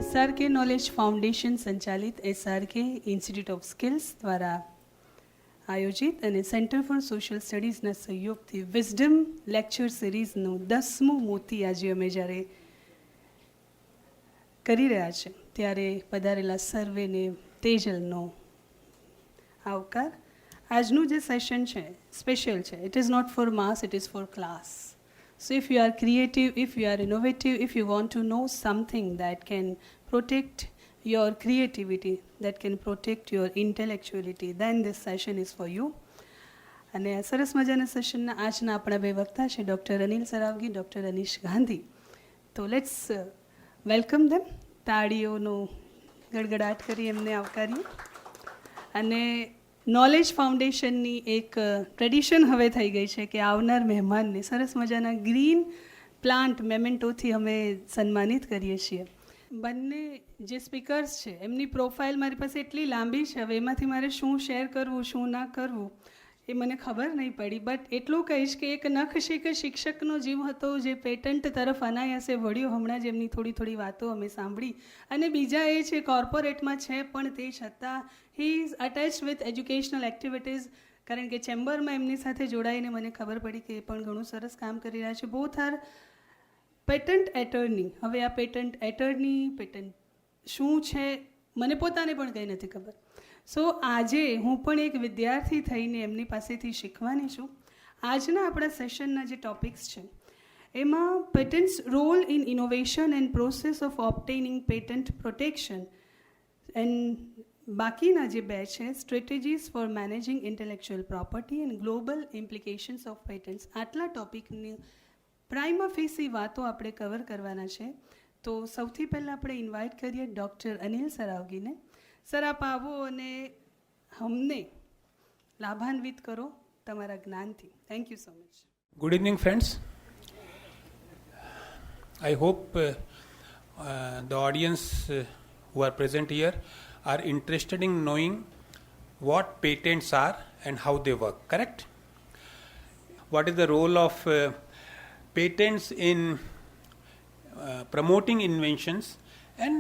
SRK knowledge foundation સંચાલિત SRK institute of skills દ્વારા આયોજિત અને સેન્ટર ફોર સોશિયલ સ્ટડીઝના સહયોગથી વિઝડમ લેક્ચર સિરીઝનું 10મું મોતી આજે અમે જ્યારે કરી રહ્યા છે ત્યારે પધારેલા સર્વેને તેજલનો આવકાર. આજનું જે સેશન છે સ્પેશિયલ છે. It is not for mass, it is for class. So if you are creative, if you are innovative, if you want to know something that can protect your creativity, that can protect your intellectuality, then this session is for you. અને સરસ મજાના સેશનના આજના આપણા બે વક્તા છે doctor Anil સરાવગી, doctor Anish Gandhi. તો let's welcome ધેમ. તાળીઓનો ગડગડાટ કરી એમને આવકારીએ. અને નોલેજ ફાઉન્ડેશનની એક ટ્રેડિશન હવે થઈ ગઈ છે કે આવનાર મહેમાનને સરસ મજાના ગ્રીન પ્લાન્ટ મેમેન્ટોથી અમે સન્માનિત કરીએ છીએ. બંને જે સ્પીકર્સ છે એમની પ્રોફાઇલ મારી પાસે એટલી લાંબી છે, હવે એમાંથી મારે શું શેર કરવું શું ના કરવું એ મને ખબર નહીં પડી. બટ એટલું કહીશ કે એક નખ શીખ શિક્ષકનો જીવ હતો જે પેટન્ટ તરફ અનાયાસે વળ્યો. હમણાં જ એમની થોડી વાતો અમે સાંભળી. અને બીજા એ છે કોર્પોરેટમાં છે પણ તે છતાં he is attached with educational activities, કારણ કે ચેમ્બરમાં એમની સાથે જોડાઈને મને ખબર પડી કે એ પણ ઘણું સરસ કામ કરી રહ્યા છે. Both are patent attorney. હવે આ પેટન્ટ એટર્ની પેટન્ટ શું છે મને પોતાને પણ કંઈ નથી ખબર. સો આજે હું પણ એક વિદ્યાર્થી થઈને એમની પાસેથી શીખવાની છું. આજના આપણા સેશનના જે ટોપિક્સ છે એમાં patents role in innovation and process of obtaining patent protection, and બાકીના જે બે છે strategies for managing intellectual property and global implications of patents. આટલા ટોપિકની પ્રાઇમા ફેસી વાતો આપણે કવર કરવાના છે. તો સૌથી પહેલાં આપણે ઇન્વાઇટ કરીએ ડૉક્ટર અનિલ સરાવગીને. સર, આપ આવો અને અમને લાભાન્વિત કરો તમારા જ્ઞાનથી. Thank you so much. Good evening, friends. I hope the audience who are present here are interested in knowing what patents are and how they work, correct? What is the role of patents in promoting inventions, and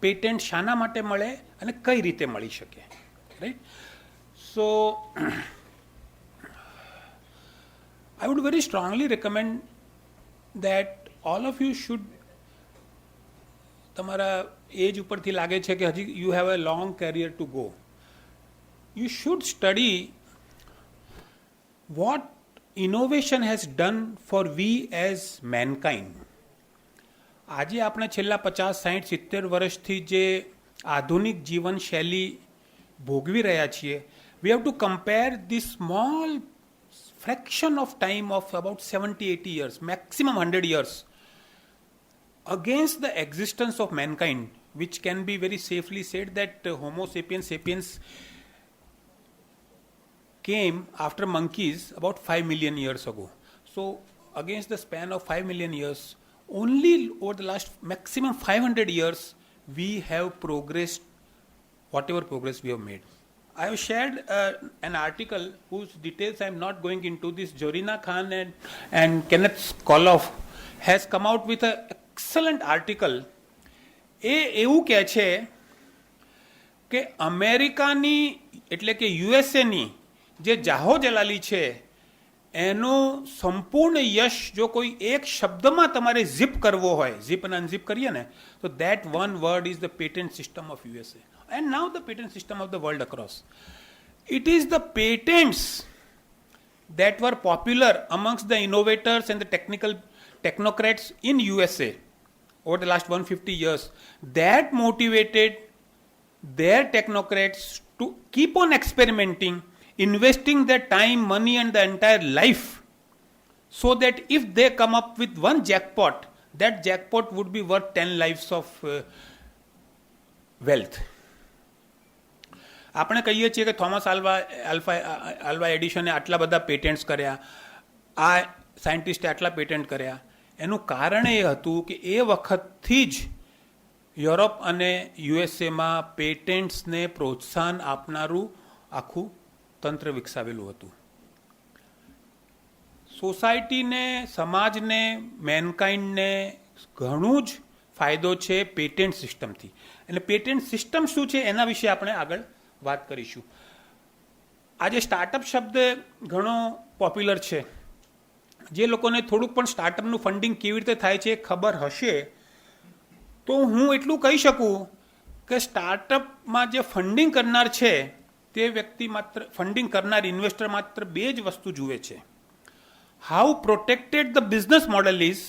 patent શાના માટે મળે અને કઈ રીતે મળી શકે, right? So I would very strongly recommend that all of you should, તમારા એજ ઉપરથી લાગે છે કે હજી you have a long career to go. You should study what innovation has done for we as mankind. આજે આપણે છેલ્લા 50, 60, 70 વર્ષથી જે આધુનિક જીવનશૈલી ભોગવી રહ્યા છીએ, we have to compare this small fraction of time of about 70, 80 years, maximum 100 years, against the existence of mankind, which can be very safely said that Homo sapiens sapiens came after monkeys about 5 million years ago. So against the span of 5 million years, only over the last maximum 500 years we have progressed whatever progress we have made. I have shared an article whose details I am not going into. This Jorina Khan and Kenneth Skoloff has come out with an excellent article. એવું કહે છે કે અમેરિકાની એટલે કે યુએસએની જે જાહો જલાલી છે એનો સંપૂર્ણ યશ જો કોઈ એક શબ્દમાં તમારે ઝીપ કરવો હોય, ઝીપ અને અનઝીપ કરીએ ને, તો that one word is the patent system of USA and now the patent system of the world across. It is the patents that were popular amongst the innovators and the technocrats in USA over the last 150 years that motivated their technocrats to keep on experimenting, investing their time, money and the entire life, so that if they come up with one jackpot, that jackpot would be worth 10 lives of wealth. આપણે કહીએ છીએ કે Thomas Alva એડિશને આટલા બધા patents કર્યા, આ સાયન્ટિસ્ટે આટલા patent કર્યા. એનું કારણ એ હતું કે એ વખતથી જ યુરોપ અને યુએસએમાં પેટન્ટ્સને પ્રોત્સાહન આપનારું આખું તંત્ર વિકસાવેલું હતું. સોસાયટીને, સમાજને, મેનકાઇન્ડને ઘણું જ ફાયદો છે પેટેન્ટ સિસ્ટમથી. એટલે પેટેન્ટ સિસ્ટમ શું છે એના વિશે આપણે આગળ વાત કરીશું. આજે સ્ટાર્ટઅપ શબ્દ ઘણો પોપ્યુલર છે. જે લોકોને થોડુંક પણ સ્ટાર્ટઅપનું ફંડિંગ કેવી રીતે થાય છે એ ખબર હશે તો હું એટલું કહી શકું કે સ્ટાર્ટઅપમાં જે ફંડિંગ કરનાર છે તે વ્યક્તિ માત્ર ફંડિંગ કરનાર ઇન્વેસ્ટર માત્ર બે જ વસ્તુ જુએ છે. How protected the business model is.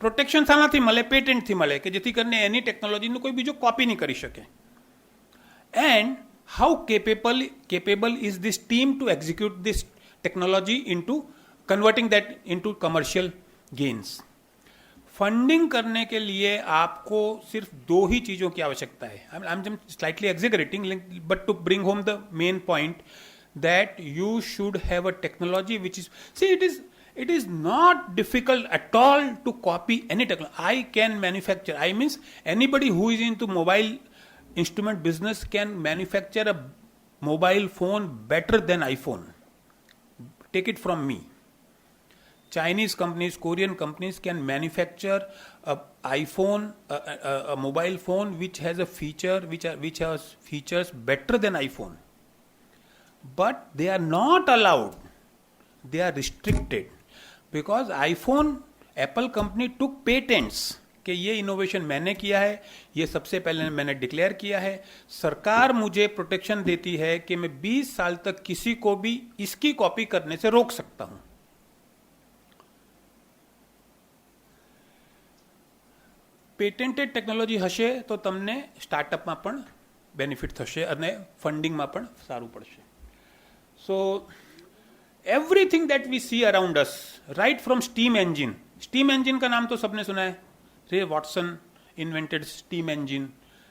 Protection શાનાથી મળે? પેટેન્ટથી મળે, કે જેથી કરીને એની ટેકનોલોજીનું કોઈ બીજો કોપી નહીં કરી શકે. And how capable is this team to execute this technology into converting that into commercial gains. Funding करने के लिए आपको सिर्फ दो ही चीज़ों की आवश्यकता है. I am slightly exaggerating but to bring home the main point that you should have a technology which is सी it is not difficult at all to copy any technology. I can manufacture, I means anybody who is into mobile instrument business can manufacture a mobile phone better than iPhone. Take it from me. Chinese companies, Korean companies can manufacture a iPhone, a mobile phone which has a feature which has features better than iPhone. But they are not allowed. They are restricted because iPhone, Apple company took patents कि ये innovation मैंने किया है, ये सबसे पहले मैंने declare किया है. सरकार मुझे प्रोटेक्शन देती है कि मैं 20 साल तक किसी को भी इसकी कॉपी करने से रोक सकता हूं. પેટેન્ટેડ ટેકનોલોજી હશે તો તમને સ્ટાર્ટઅપમાં પણ બેનિફિટ થશે અને ફંડિંગમાં પણ સારું પડશે. So everything that we see around us, right from steam engine का नाम तो सबने सुना है. Ray Watson invented steam engine.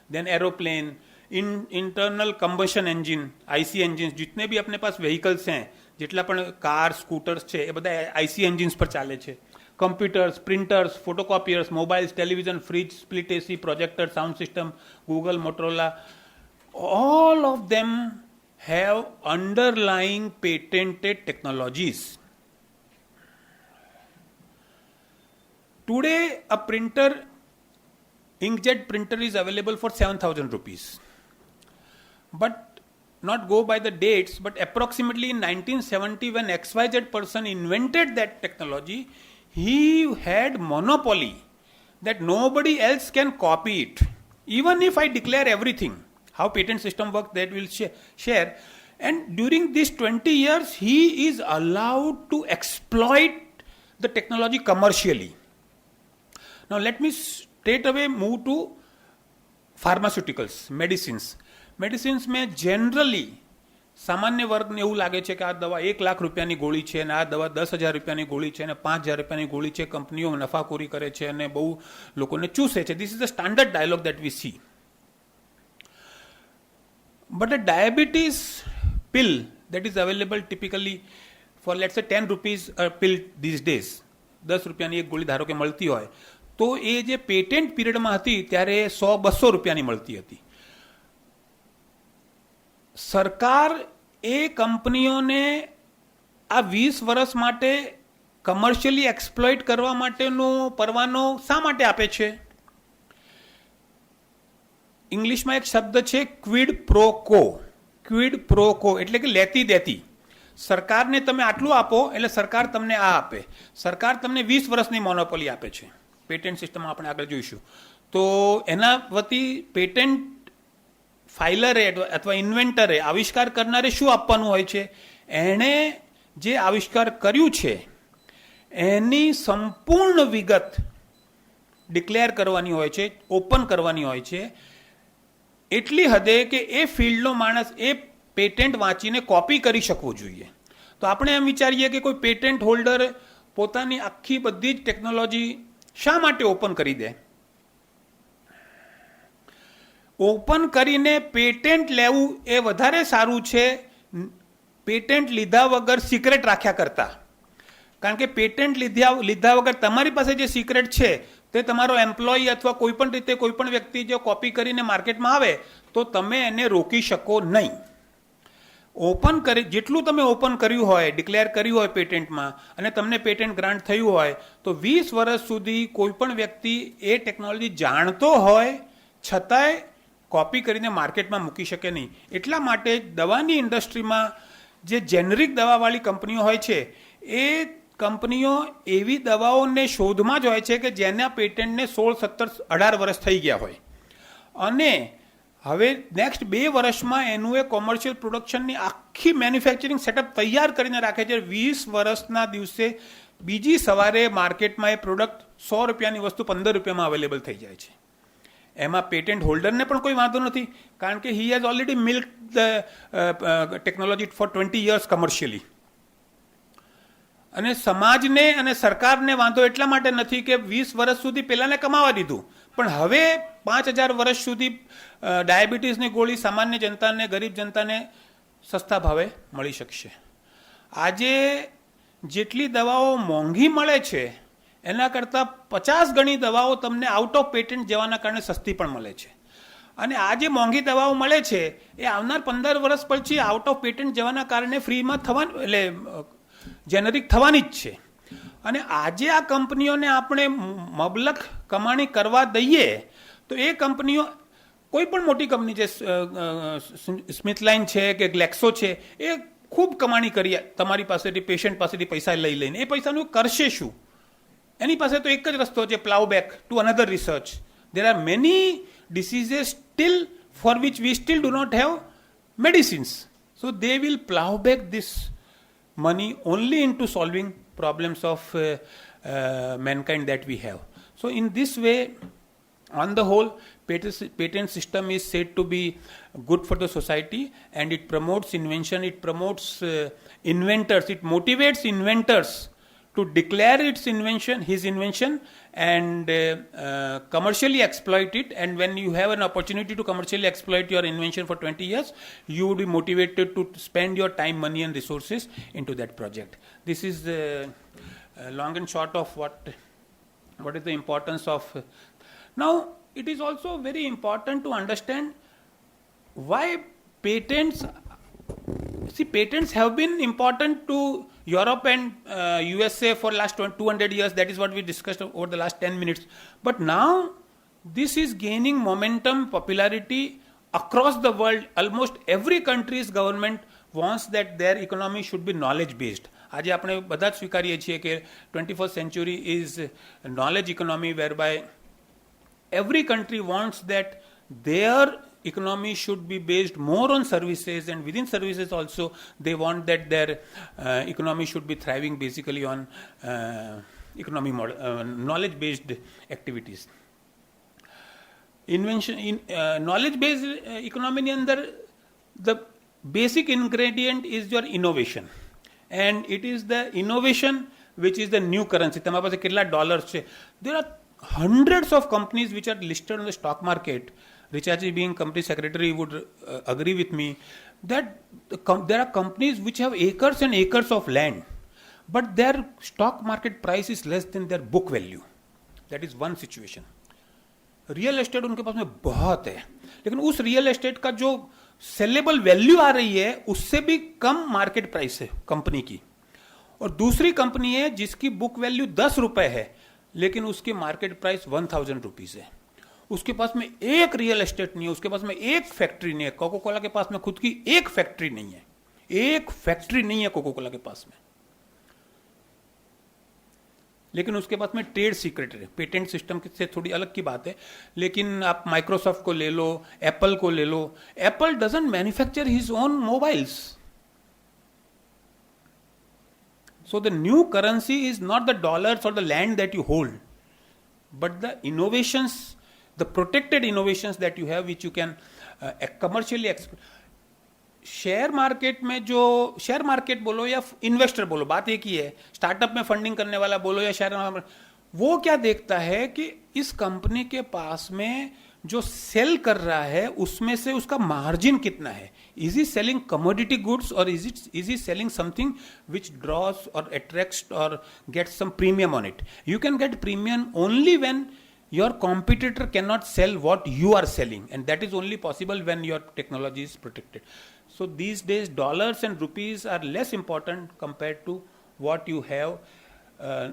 Then aeroplane, internal combustion engine, IC engine. जितने भी अपने पास व्हीकल्स हैं, જેટલા પણ કાર સ્કૂટર્સ છે એ બધા આઈસી એન્જિન્સ પર ચાલે છે. Computers, printers, photocopiers, mobiles, television, fridge, split AC, projector, sound system, Google, Motorola, all of them have underlying patented technologies. Today a printer, inkjet printer is available for 7,000 rupees. But not go by the dates, but approximately in 1970 when XYZ person invented that technology, he had monopoly that nobody else can copy it. Even if I declare everything, how patent system works, that will share. And during these 20 years, he is allowed to exploit the technology commercially. Now let me straight away move to pharmaceuticals, medicines. Medicines में generally સામાન્ય વર્ગને એવું લાગે છે કે આ દવા 1 લાખ રૂપિયાની ગોળી છે અને આ દવા 10,000 રૂપિયાની ગોળી છે અને 5,000 રૂપિયાની ગોળી છે. કંપનીઓ નફાખોરી કરે છે અને બહુ લોકોને ચૂસે છે. This is the standard dialogue that we see. But a diabetes pill that is available typically for let's say 10 rupees a pill these days, 10 રૂપિયાની એક ગોળી ધારો કે મળતી હોય તો એ જે પેટેન્ટ પીરિયડમાં હતી ત્યારે 100-200 રૂપિયાની મળતી હતી. સરકાર એ કંપનીઓને આ 20 વર્ષ માટે કમર્શિયલી એક્સપ્લોઇટ કરવા માટેનો પરવાનો શા માટે આપે છે? ઇંગ્લિશમાં એક શબ્દ છે ક્વિડ પ્રો કો. ક્વિડ પ્રો કો એટલે કે લેતી દેતી. સરકારને તમે આટલું આપો એટલે સરકાર તમને આ આપે. સરકાર તમને 20 વર્ષની મોનોપોલી આપે છે. પેટેન્ટ સિસ્ટમમાં આપણે આગળ જોઈશું. તો એના વતી પેટેન્ટ ફાઇલરે અથવા ઇન્વેન્ટરે, આવિષ્કાર કરનારે શું આપવાનું હોય છે? એણે જે આવિષ્કાર કર્યું છે એની સંપૂર્ણ વિગત ડિક્લેર કરવાની હોય છે, ઓપન કરવાની હોય છે. એટલી હદે કે એ ફિલ્ડનો માણસ એ પેટેન્ટ વાંચીને કોપી કરી શકવો જોઈએ. તો આપણે એમ વિચારીએ કે કોઈ પેટેન્ટ હોલ્ડર પોતાની આખી બધી જ ટેકનોલોજી શા માટે ઓપન કરી દે? ઓપન કરીને પેટેન્ટ લેવું એ વધારે સારું છે પેટેન્ટ લીધા વગર સિક્રેટ રાખ્યા કરતા. કારણ કે પેટેન્ટ લીધા વગર તમારી પાસે જે સિક્રેટ છે તે તમારો એમ્પ્લોયી અથવા કોઈપણ રીતે કોઈપણ વ્યક્તિ જો કોપી કરીને માર્કેટમાં આવે તો તમે એને રોકી શકો નહીં. ઓપન કરી જેટલું તમે ઓપન કર્યું હોય, ડિક્લેર કર્યું હોય પેટન્ટમાં અને તમને પેટન્ટ ગ્રાન્ટ થયું હોય તો 20 વર્ષ સુધી કોઈ પણ વ્યક્તિ એ ટેકનોલોજી જાણતો હોય છતાંય કોપી કરીને માર્કેટમાં મૂકી શકે નહીં. એટલા માટે દવાની ઇન્ડસ્ટ્રીમાં જે જેનરિક દવાવાળી કંપનીઓ હોય છે એ કંપનીઓ એવી દવાઓને શોધમાં જ હોય છે કે જેના પેટન્ટને 16, 17, 18 વર્ષ થઈ ગયા હોય અને હવે નેક્સ્ટ 2 વર્ષમાં એનું એ કોમર્શિયલ પ્રોડક્શનની આખી મેન્યુફેક્ચરિંગ સેટઅપ તૈયાર કરીને રાખે છે. 20 વર્ષના દિવસે બીજી સવારે માર્કેટમાં એ પ્રોડક્ટ 100 રૂપિયાની વસ્તુ 15 રૂપિયામાં અવેલેબલ થઈ જાય છે. એમાં પેટન્ટ હોલ્ડરને પણ કોઈ વાંધો નથી કારણ કે he has already milk the technology for 20 years commercially. અને સમાજને અને સરકારને વાંધો એટલા માટે નથી કે 20 વર્ષ સુધી પહેલાંને કમાવા દીધું પણ હવે 5000 વર્ષ સુધી ડાયાબિટીસની ગોળી સામાન્ય જનતાને, ગરીબ જનતાને સસ્તા ભાવે મળી શકશે. આજે જેટલી દવાઓ મોંઘી મળે છે એના કરતાં 50 ગણી દવાઓ તમને આઉટ ઓફ પેટન્ટ જવાના કારણે સસ્તી પણ મળે છે. અને આ જે મોંઘી દવાઓ મળે છે એ આવનાર 15 વર્ષ પછી આઉટ ઓફ પેટન્ટ જવાના કારણે ફ્રીમાં થવાનું એટલે જેનરિક થવાની જ છે. અને આજે આ કંપનીઓને આપણે મબલક કમાણી કરવા દઈએ તો એ કંપનીઓ કોઈ પણ મોટી કંપની છે, સ્મિથલાઇન છે કે ગ્લેક્સો છે, એ ખૂબ કમાણી કરી તમારી પાસેથી, પેશન્ટ પાસેથી પૈસા લઈ લઈને. એ પૈસાનું કરશે શું? એની પાસે તો એક જ રસ્તો છે, plough back to another research. There are many diseases still for which we still do not have medicines. So they will plow back this money only into solving problems of mankind that we have. So in this way, on the whole, patent system is said to be good for the society and it promotes invention, it promotes inventors, it motivates inventors to declare his invention and commercially exploit it. And when you have an opportunity to commercially exploit your invention for 20 years, you would be motivated to spend your time, money and resources into that project. This is long and short of what is the importance of. Now, it is also very important to understand why patents. See, patents have been important to Europe and USA for last 200 years. That is what we discussed over the last 10 minutes. But now, this is gaining momentum, popularity across the world. Almost every country's government wants that their economy should be knowledge based. આજે આપણે બધા જ સ્વીકારીએ છીએ કે 21st century is a knowledge economy whereby every country wants that their economy should be based more on services, and within services also they want that their economy should be thriving basically on knowledge based activities. Invention in knowledge based economy ni andar the basic ingredient is your innovation, and it is the innovation which is the new currency. તમારા પાસે કેટલા dollars છે? There are hundreds of companies which are listed on the stock market. Richaji, being company secretary, would agree with me that there are companies which have acres and acres of land, but their stock market price is less than their book value. That is one situation. Real estate उनके पास में बहुत है, लेकिन उस real estate का जो saleable value आ रही है उससे भी कम मार्केट प्राइस है कंपनी की. और दूसरी कंपनी है जिसकी बुक वैल्यू 10 रुपए है लेकिन उसकी मार्केट प्राइस 1000 रुपीज है. उसके पास में एक रियल एस्टेट नहीं है, उसके पास में एक फैक्ट्री नहीं है. कोको कोला के पास में खुद की एक फैक्ट्री नहीं है, एक फैक्ट्री नहीं है कोको कोला के पास में, लेकिन उसके पास में ट्रेड सीक्रेट है. पेटेंट सिस्टम से थोड़ी अलग की बात है, लेकिन आप माइक्रोसॉफ्ट को ले लो, एप्पल को ले लो. Apple doesn't manufacture his own mobiles. So the new currency is not the dollars or the land that you hold, but the innovations, the protected innovations that you have, which you can commercially exploit. Share market में जो share market बोलो या investor बोलो, बात एक ही है. Startup में funding करने वाला बोलो या शेयर मार्केट, वो क्या देखता है कि इस कंपनी के पास में जो सेल कर रहा है उसमें से उसका मार्जिन कितना है. Is he selling commodity goods और is he selling something which draws और अट्रैक्ट्स और gets some premium on it. You can get premium only when your competitor cannot sell what you are selling, and that is only possible when your technology is protected. So these days dollars and rupees are less important compared to what you have,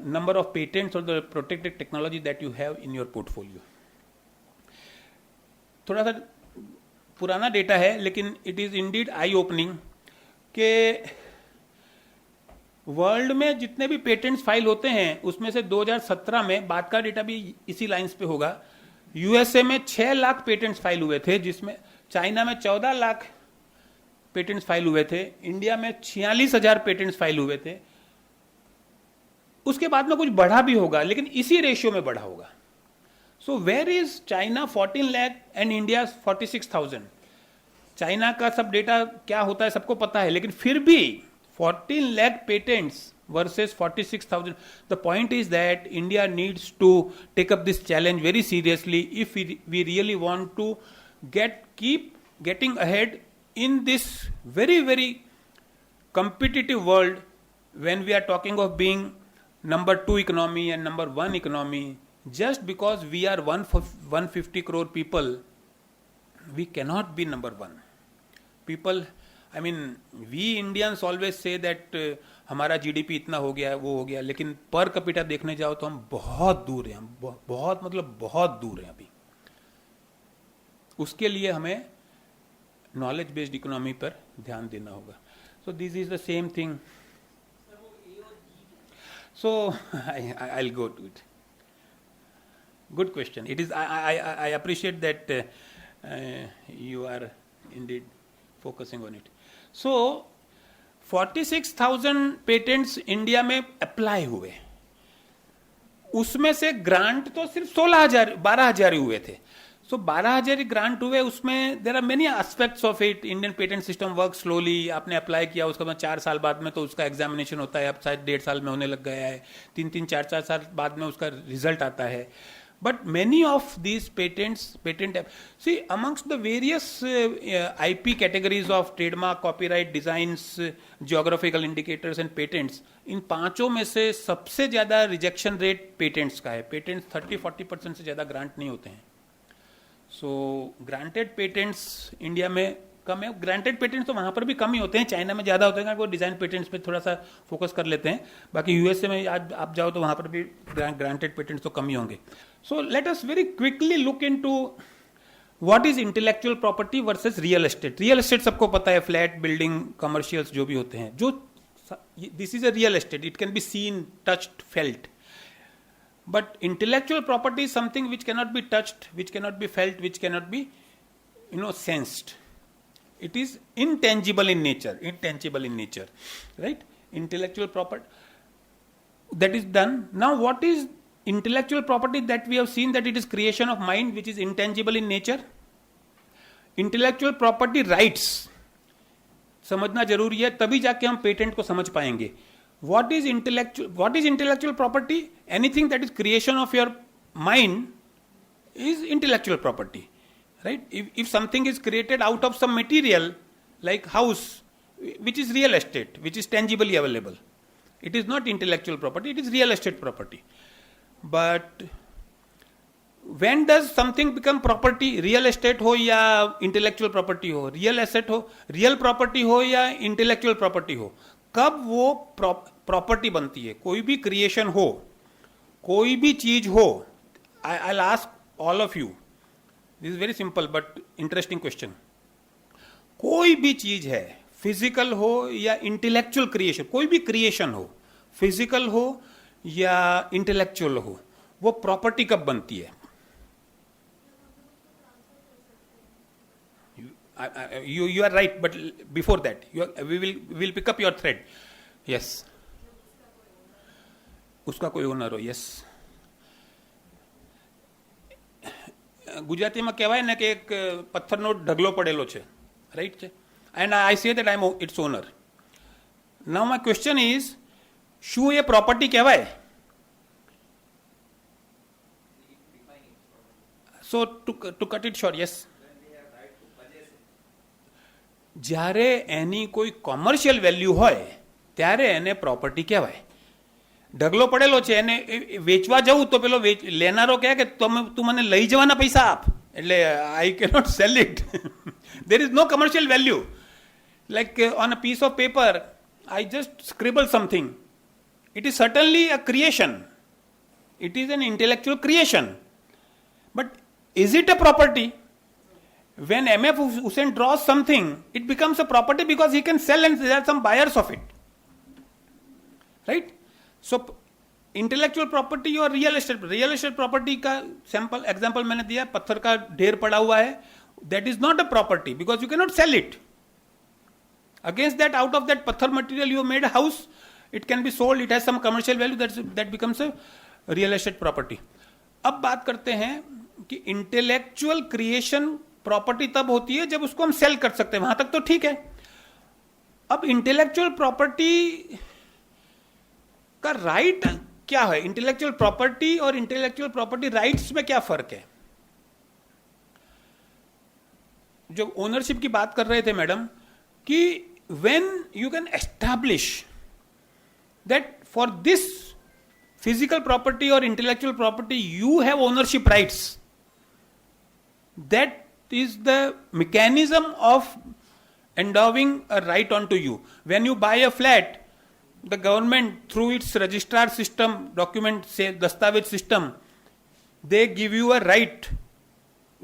number of patents or the protected technology that you have in your portfolio. थोड़ा सा पुराना data है लेकिन it is Indeed I opening के world में जितने भी patents file होते हैं उसमें से 2017 में, बाद का डेटा भी इसी लाइंस पे होगा, यूएसए में 6 लाख पेटेंट्स फाइल हुए थे, जिसमें चाइना में 14 लाख पेटेंट्स फाइल हुए थे, इंडिया में 46,000 पेटेंट्स फाइल हुए थे. उसके बाद में कुछ बढ़ा भी होगा लेकिन इसी रेशियो में बढ़ा होगा. So where is China 14 lakh and India 46,000. China का सब डेटा क्या होता है सबको पता है, लेकिन फिर भी 14 lakh patents versus 46,000. The point is that India needs to take up this challenge very seriously if we really want to keep getting ahead in this very, very competitive world when we are talking of being number 2 economy and number 1 economy. Just because we are 150 crore people, we cannot be number 1. People, I mean, we Indians always say that हमारा GDP इतना हो गया है, वो हो गया, लेकिन per capita देखने जाओ तो हम बहुत दूर हैं, बहुत मतलब बहुत दूर हैं अभी. उसके लिए हमें नॉलेज बेस्ड इकोनॉमी पर ध्यान देना होगा. So this is the same thing. So I go to it. Good question. It is. I appreciate that you are indeed focusing on it. So 46,000 patents India में अप्लाई हुए, उसमें से grant तो सिर्फ 12,000 हुए थे. सो 12,000 ग्रांट हुए, उसमें there are many aspects of it. Indian patent system work slowly. आपने अप्लाई किया, उसके बाद 4 साल बाद में तो उसका एग्जामिनेशन होता है, अब शायद 1.5 साल में होने लग गया है, 3-3, 4-4 साल बाद में उसका रिजल्ट आता है. But many of these see, amongst the various IP categories of trademark, copyright, designs, geographical indicators and patents, इन पांचों में से सबसे ज्यादा रिजेक्शन रेट पेटेंट्स का है. पेटेंट्स 30-40% से ज्यादा ग्रांट नहीं होते हैं. सो ग्रांटेड पेटेंट्स इंडिया में कम है. ग्रांटेड पेटेंट्स तो वहां पर भी कम ही होते हैं, चाइना में ज्यादा होते हैं, वो डिजाइन पेटेंट्स पे थोड़ा सा फोकस कर लेते हैं. बाकी यूएसए में आज आप जाओ तो वहां पर भी ग्रांटेड पेटेंट्स तो कम ही होंगे. So let us very quickly look into what is intellectual property versus real estate. Real estate सबको पता है, फ्लैट, बिल्डिंग, कमर्शियल्स जो भी होते हैं. जो this is a real estate, it can be seen, touched, felt. But intellectual property is something which cannot be touched, which cannot be felt, which cannot be, sensed. It is intangible in nature, right? Intellectual property that is done. Now, what is intellectual property that we have seen that it is creation of mind, which is intangible in nature? Intellectual property rights समझना जरूरी है, तभी जाके हम patent को समझ पाएंगे. What is intellectual property? Anything that is creation of your mind is intellectual property, right? If something is created out of some material like house, which is real estate, which is tangibly available, it is not intellectual property, it is real estate property. But when does something become property? Real estate हो या intellectual property हो, real asset हो, real property हो या intellectual property हो, कब वो property बनती है? कोई भी क्रिएशन हो, कोई भी चीज हो. I ask all of you, this is very simple but interesting question. कोई भी चीज है, फिजिकल हो या इंटेलेक्चुअल क्रिएशन, कोई भी क्रिएशन हो, फिजिकल हो या इंटेलेक्चुअल हो, वो प्रॉपर्टी कब बनती है? You are right, but before that, we will pick up your thread. Yes. उसका कोई ओनर हो. yes. ગુજરાતીમાં કહેવાય ને કે એક પથ્થરનો ઢગલો પડેલો છે, રાઈટ છે, and I say that I am its owner. Now my question is, શું એ પ્રોપર્ટી કહેવાય? So to cut it short, yes. જ્યારે એની કોઈ કોમર્શિયલ વેલ્યુ હોય ત્યારે એને પ્રોપર્ટી કહેવાય. ઢગલો પડેલો છે, એને વેચવા જવું તો પેલો લેનારો કહે કે તું મને લઈ જવાના પૈસા આપ, એટલે I cannot sell it. There is no commercial value. Like on a piece of paper, I just scribble something. It is certainly a creation. It is an intellectual creation. But is it a property? When MF Hussain draws something, it becomes a property because he can sell and there are some buyers of it. Right? So, intellectual property और real estate property का sample example मैंने दिया, पत्थर का ढेर पड़ा हुआ है, that is not a property because you can not sell it. Against that, out of that पत्थर material you made a house, it can be sold, it has some commercial value, that becomes a real estate property. अब बात करते हैं कि intellectual creation property तब होती है जब उसको हम सेल कर सकते हैं, वहां तक तो ठीक है. अब इंटेलेक्चुअल प्रॉपर्टी का राइट क्या है? इंटेलेक्चुअल प्रॉपर्टी और इंटेलेक्चुअल प्रॉपर्टी राइट्स में क्या फर्क है? जो ओनरशिप की बात कर रहे थे मैडम, कि when you can establish that for this physical property और intellectual property you have ownership rights, that is the mechanism of endowing a right onto you. When you buy a flat, the government through its registrar system, document say dastavej system, they give you a right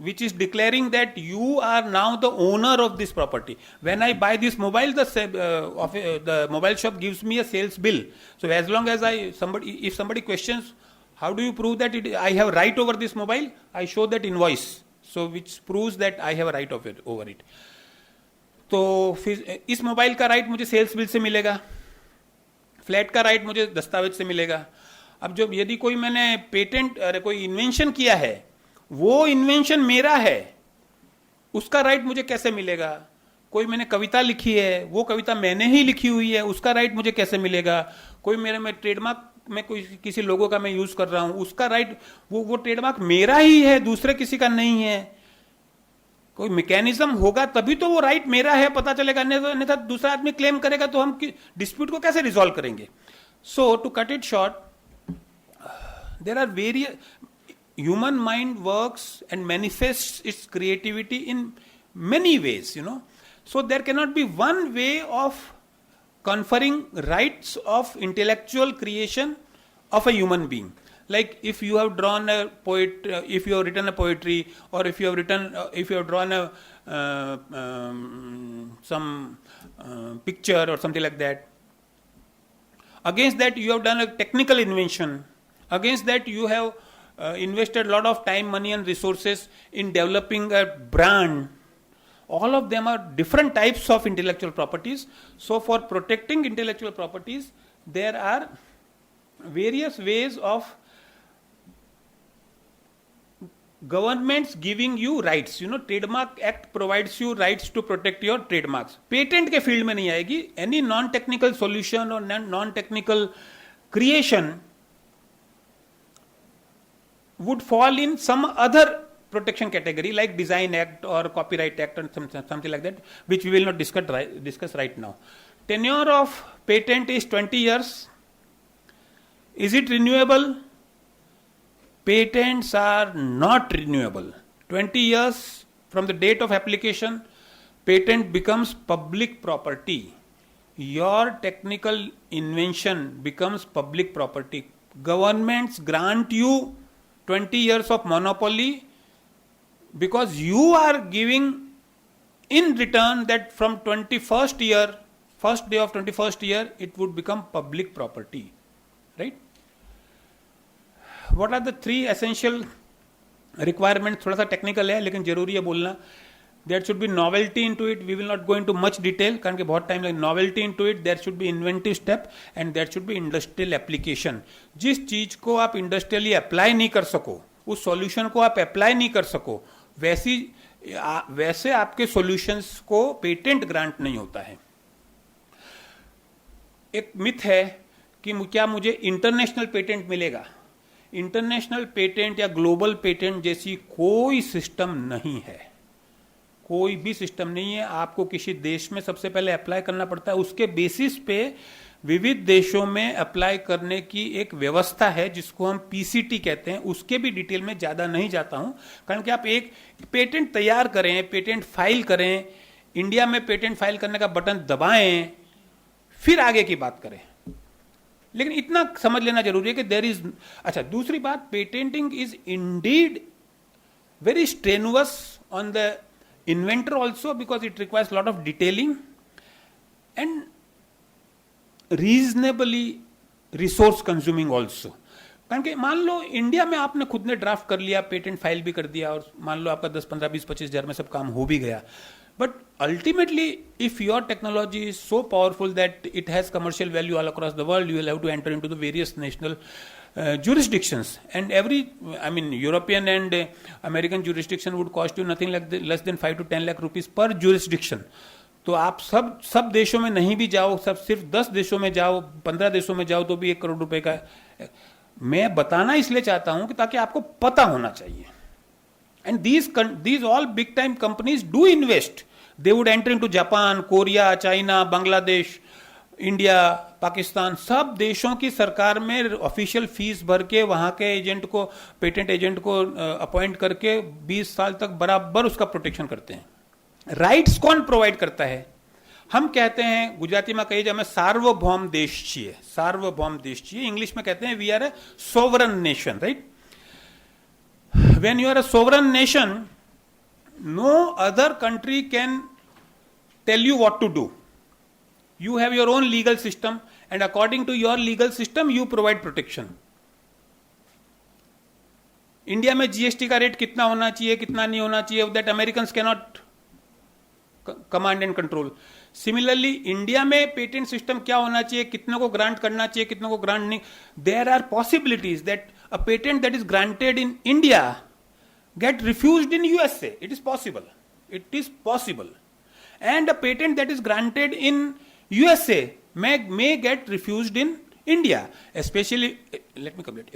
which is declaring that you are now the owner of this property. When I buy this mobile, the mobile shop gives me a sales bill. So as long as if somebody questions how do you prove that I have right over this mobile, I show that invoice. So which proves that I have a right over it. तो फिर इस mobile का right मुझे sales bill से मिलेगा, flat का right मुझे दस्तावेज से मिलेगा. अब जब यदि कोई मैंने पेटेंट कोई इन्वेंशन किया है, वो इन्वेंशन मेरा है, उसका राइट मुझे कैसे मिलेगा? कोई मैंने कविता लिखी है, वो कविता मैंने ही लिखी हुई है, उसका राइट मुझे कैसे मिलेगा? कोई मेरे में ट्रेडमार्क में कोई किसी लोगों का मैं यूज कर रहा हूं, उसका राइट वो ट्रेडमार्क मेरा ही है, दूसरे किसी का नहीं है. कोई मैकेनिज्म होगा तभी तो वो राइट मेरा है पता चलेगा, अन्यथा दूसरा आदमी क्लेम करेगा तो हम डिस्प्यूट को कैसे रिजॉल्व करेंगे? So to cut it short, there are various, human mind works and manifest its creativity in many ways, you know. So there cannot be one way of conferring rights of intellectual creation of a human being. Like if you have drawn a if you have written a poetry, or if you have drawn a some picture or something like that. Against that you have done a technical invention. Against that you have invested a lot of time, money and resources in developing a brand. All of them are different types of intellectual properties. So for protecting intellectual properties, there are various ways of governments giving you rights. You know, Trademark Act provides you rights to protect your trademarks. Patent के field में नहीं आएगी. Any non-technical solution or non-technical creation would fall in some other protection category like Design Act or Copyright Act and something like that, which we will not discuss right now. Tenure of patent is 20 years. Is it renewable? Patents are not renewable. 20 years from the date of application, patent becomes public property. Your technical invention becomes public property. Governments grant you 20 years of monopoly because you are giving in return that from 21st year, first day of 21st year, it would become public property. Right? What are the three essential requirements? थोड़ा सा technical है लेकिन जरूरी है बोलना. There should be novelty into it. We will not go into much detail कारण कि बहुत टाइम लगे. Novelty into it. There should be inventive step and there should be industrial application. जिस चीज को आप इंडस्ट्रियली अप्लाई नहीं कर सको, उस सॉल्यूशन को आप अप्लाई नहीं कर सको, वैसे आपके सॉल्यूशंस को पेटेंट ग्रांट नहीं होता है. एक मिथ है कि क्या मुझे इंटरनेशनल पेटेंट मिलेगा. इंटरनेशनल पेटेंट या ग्लोबल पेटेंट जैसी कोई सिस्टम नहीं है. कोई भी सिस्टम नहीं है. आपको किसी देश में सबसे पहले अप्लाई करना पड़ता है. उसके बेसिस पे विविध देशों में अप्लाई करने की एक व्यवस्था है जिसको हम पीसीटी कहते हैं. उसके भी डिटेल में ज्यादा नहीं जाता हूं कारण कि आप एक पेटेंट तैयार करें, पेटेंट फाइल करें, इंडिया में पेटेंट फाइल करने का बटन दबाएं, फिर आगे की बात करें। लेकिन इतना समझ लेना जरूरी है कि देयर इज, अच्छा दूसरी बात, patenting is Indeed very strenuous on the inventor also because it requires a lot of detailing and reasonably resource consuming also। कारण कि मान लो इंडिया में आपने खुद ने ड्राफ्ट कर लिया, पेटेंट फाइल भी कर दिया, और मान लो आपका 10, 15, 20, 25 हजार में सब काम हो भी गया, but ultimately if your technology is so powerful that it has commercial value all across the world, you will have to enter into the various national jurisdictions, and every, I mean, European and American jurisdiction would cost you nothing like less than 5 to 10 lakh rupees per jurisdiction। तो आप सब देशों में नहीं भी जाओ, सब सिर्फ 10 देशों में जाओ, 15 देशों में जाओ तो भी 1 करोड़ रुपए का। मैं बताना इसलिए चाहता हूं कि ताकि आपको पता होना चाहिए। And these all big time companies do invest, they would enter into Japan, Korea, China, Bangladesh, India, Pakistan, सब देशों की सरकार में ऑफिशियल फीस भर के वहां के एजेंट को, पेटेंट एजेंट को अपॉइंट करके 20 साल तक बराबर उसका प्रोटेक्शन करते हैं। राइट्स कौन प्रोवाइड करता है? हम कहते हैं, गुजराती में कही जाए, हमें सार्वभौम देश चाहिए, सार्वभौम देश चाहिए। इंग्लिश में कहते हैं we are a sovereign nation, right? When you are a sovereign nation, no other country can tell you what to do. You have your own legal system, and according to your legal system, you provide protection. India में GST का rate कितना होना चाहिए, कितना नहीं होना चाहिए, that Americans cannot command and control. Similarly, India में पेटेंट सिस्टम क्या होना चाहिए, कितने को ग्रांट करना चाहिए, कितने को ग्रांट नहीं, there are possibilities that a patent that is granted in India get refused in USA. It is possible. It is possible. And a patent that is granted in USA may get refused in India, especially, let me complete,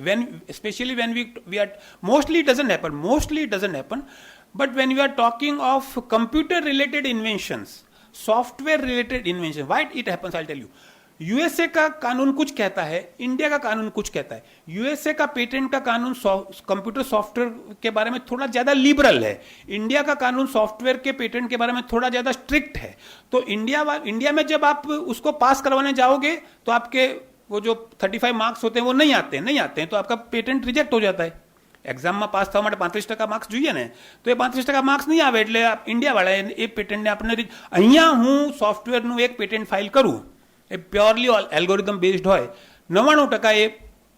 especially when we are, mostly it doesn't happen, but when we are talking of computer related inventions, software related inventions, why it happens, I'll tell you। USA का कानून कुछ कहता है, India का कानून कुछ कहता है। यूएसए का पेटेंट का कानून कंप्यूटर सॉफ्टवेयर के बारे में थोड़ा ज्यादा लिबरल है, इंडिया का कानून सॉफ्टवेयर के पेटेंट के बारे में थोड़ा ज्यादा स्ट्रिक्ट है। तो इंडिया में जब आप उसको पास करवाने जाओगे तो आपके वो जो 35 मार्क्स होते हैं वो नहीं आते हैं, तो आपका पेटेंट रिजेक्ट हो जाता है। એક્ઝામમાં પાસ થવા માટે 35% માર્ક્સ જોઈએ ને, તો એ 35% માર્ક્સ નહીં આવે, એટલે ઇન્ડિયાવાળાએ એ પેટેન્ટને આપણે અહીંયા હું સોફ્ટવેરનું એક પેટેન્ટ ફાઇલ કરું, એ પ્યોરલી એલ્ગોરિધમ બેઝડ હોય, 99% એ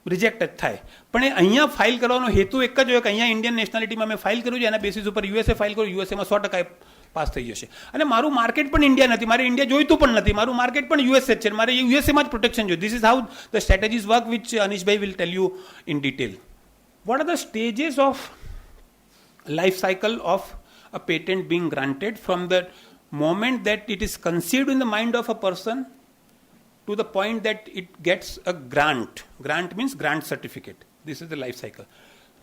રિજેક્ટ જ થાય। પણ એ અહીંયા ફાઇલ કરવાનો હેતુ એક જ હોય કે અહીંયા ઇન્ડિયન નેશનાલિટીમાં મેં ફાઇલ કર્યું છે, એના બેસિસ ઉપર યુએસએ ફાઇલ કરું, યુએસએમાં 100% પાસ થઈ જશે। અને મારું માર્કેટ પણ ઇન્ડિયા નથી, મારે ઇન્ડિયા જોઈતું પણ નથી, મારું માર્કેટ પણ યુએસએ છે, મારે યુએસએમાં જ પ્રોટેક્શન જોઈએ। This is how the strategies work, which Anishbhai will tell you in detail. What are the stages of life cycle of a patent being granted from the moment that it is conceived in the mind of a person to the point that it gets a grant? Grant means grant certificate. This is the life cycle.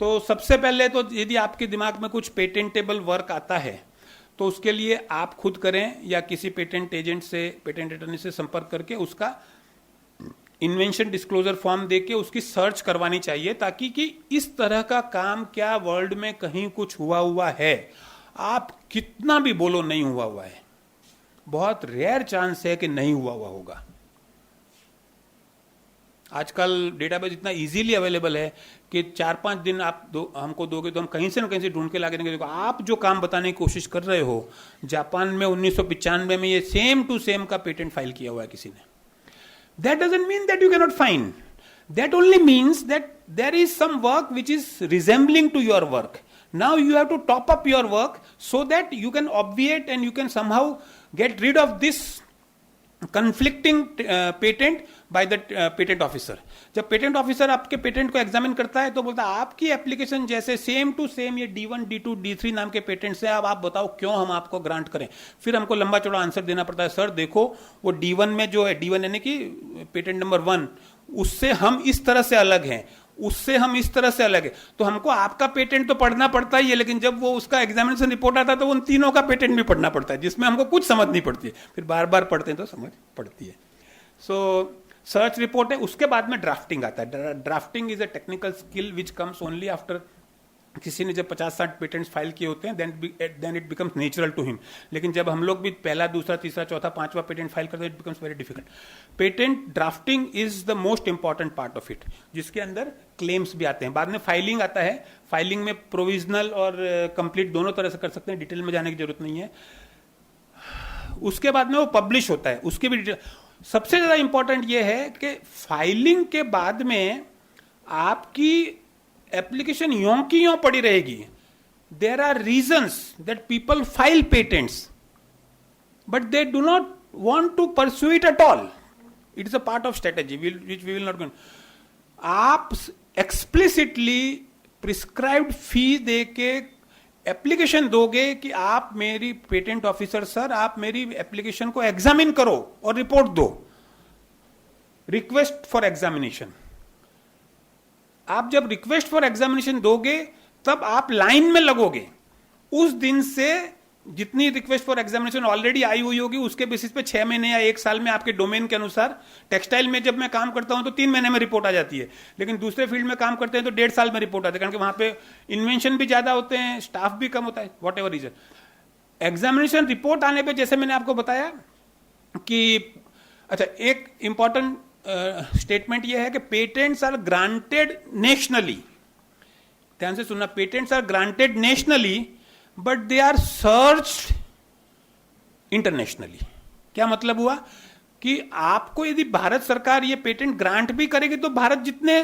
तो सबसे पहले तो यदि आपके दिमाग में कुछ patentable work आता है तो उसके लिए आप खुद करें या किसी पेटेंट एजेंट से, पेटेंट अटॉर्नी से संपर्क करके उसका इन्वेंशन डिस्क्लोजर फॉर्म देके उसकी सर्च करवानी चाहिए, ताकि कि इस तरह का काम क्या वर्ल्ड में कहीं कुछ हुआ है। आप कितना भी बोलो नहीं हुआ है, बहुत रेयर चांस है कि नहीं हुआ होगा। आजकल डेटाबेस इतना इजीली अवेलेबल है कि 4-5 दिन आप हमको दोगे तो हम कहीं से न कहीं से ढूंढ के ला के देंगे। देखो, आप जो काम बताने की कोशिश कर रहे हो, जापान में 1995 में ये सेम टू सेम का पेटेंट फाइल किया हुआ है किसी ने। That doesn't mean that you cannot find. That only means that there is some work which is resembling to your work. Now you have to top up your work so that you can obviate and you can somehow get rid of this conflicting patent by the patent officer. जब patent officer आपके patent को examine करता है तो बोलता है आपकी application जैसे सेम टू सेम ये D1, D2, D3 नाम के पेटेंट्स है, अब आप बताओ क्यों हम आपको ग्रांट करें। फिर हमको लंबा चौड़ा आंसर देना पड़ता है, सर देखो वो D1 में जो है, D1 यानी कि पेटेंट नंबर 1, उससे हम इस तरह से अलग हैं, उससे हम इस तरह से अलग है। तो हमको आपका पेटेंट तो पढ़ना पड़ता ही है, लेकिन जब वो उसका एग्जामिनेशन रिपोर्ट आता है तो उन तीनों का पेटेंट भी पढ़ना पड़ता है, जिसमें हमको कुछ समझ नहीं पड़ती है, फिर बार बार पढ़ते हैं तो समझ पड़ती है। सो सर्च रिपोर्ट है, उसके बाद में ड्राफ्टिंग आता है। Drafting is a technical skill which comes only after किसी ने जब 50-60 पेटेंट्स फाइल किए होते हैं then it becomes natural to him, लेकिन जब हम लोग भी पहला, दूसरा, तीसरा, चौथा, पांचवा पेटेंट फाइल करते हैं it becomes very difficult. Patent drafting is the most important part of it, जिसके अंदर क्लेम्स भी आते हैं. बाद में फाइलिंग आता है. फाइलिंग में प्रोविजनल और कंप्लीट दोनों तरह से कर सकते हैं, डिटेल में जाने की जरूरत नहीं है. उसके बाद में वो पब्लिश होता है, उसके भी डिटेल. सबसे ज्यादा इंपॉर्टेंट ये है कि फाइलिंग के बाद में आपकी एप्लीकेशन यों की यों पड़ी रहेगी. There are reasons that people file patents but they do not want to pursue it at all. It is a part of strategy which we will not go. आप एक्सप्लिसिटली प्रिस्क्राइब्ड फी दे के application दोगे कि आप मेरी patent officer sir आप मेरी application को examine करो और रिपोर्ट दो. Request for examination. आप जब रिक्वेस्ट फॉर एग्जामिनेशन दोगे तब आप लाइन में लगोगे. उस दिन से जितनी request for examination already I हुई होगी उसके बेसिस पे 6 महीने या 1 साल में आपके डोमेन के अनुसार. टेक्सटाइल में जब मैं काम करता हूं तो 3 महीने में रिपोर्ट आ जाती है, लेकिन दूसरे फील्ड में काम करते हैं तो 1.5 साल में रिपोर्ट आती है, कारण कि वहां पे इन्वेंशन भी ज्यादा होते हैं, स्टाफ भी कम होता है, whatever reason. Examination report आने पर जैसे मैंने आपको बताया कि अच्छा एक इंपॉर्टेंट स्टेटमेंट यह है कि पेटेंट्स आर ग्रांटेड नेशनली. ध्यान से सुनना, patents are granted nationally but they are searched internationally. क्या मतलब हुआ कि आपको यदि भारत सरकार ये पेटेंट ग्रांट भी करेगी तो भारत जितने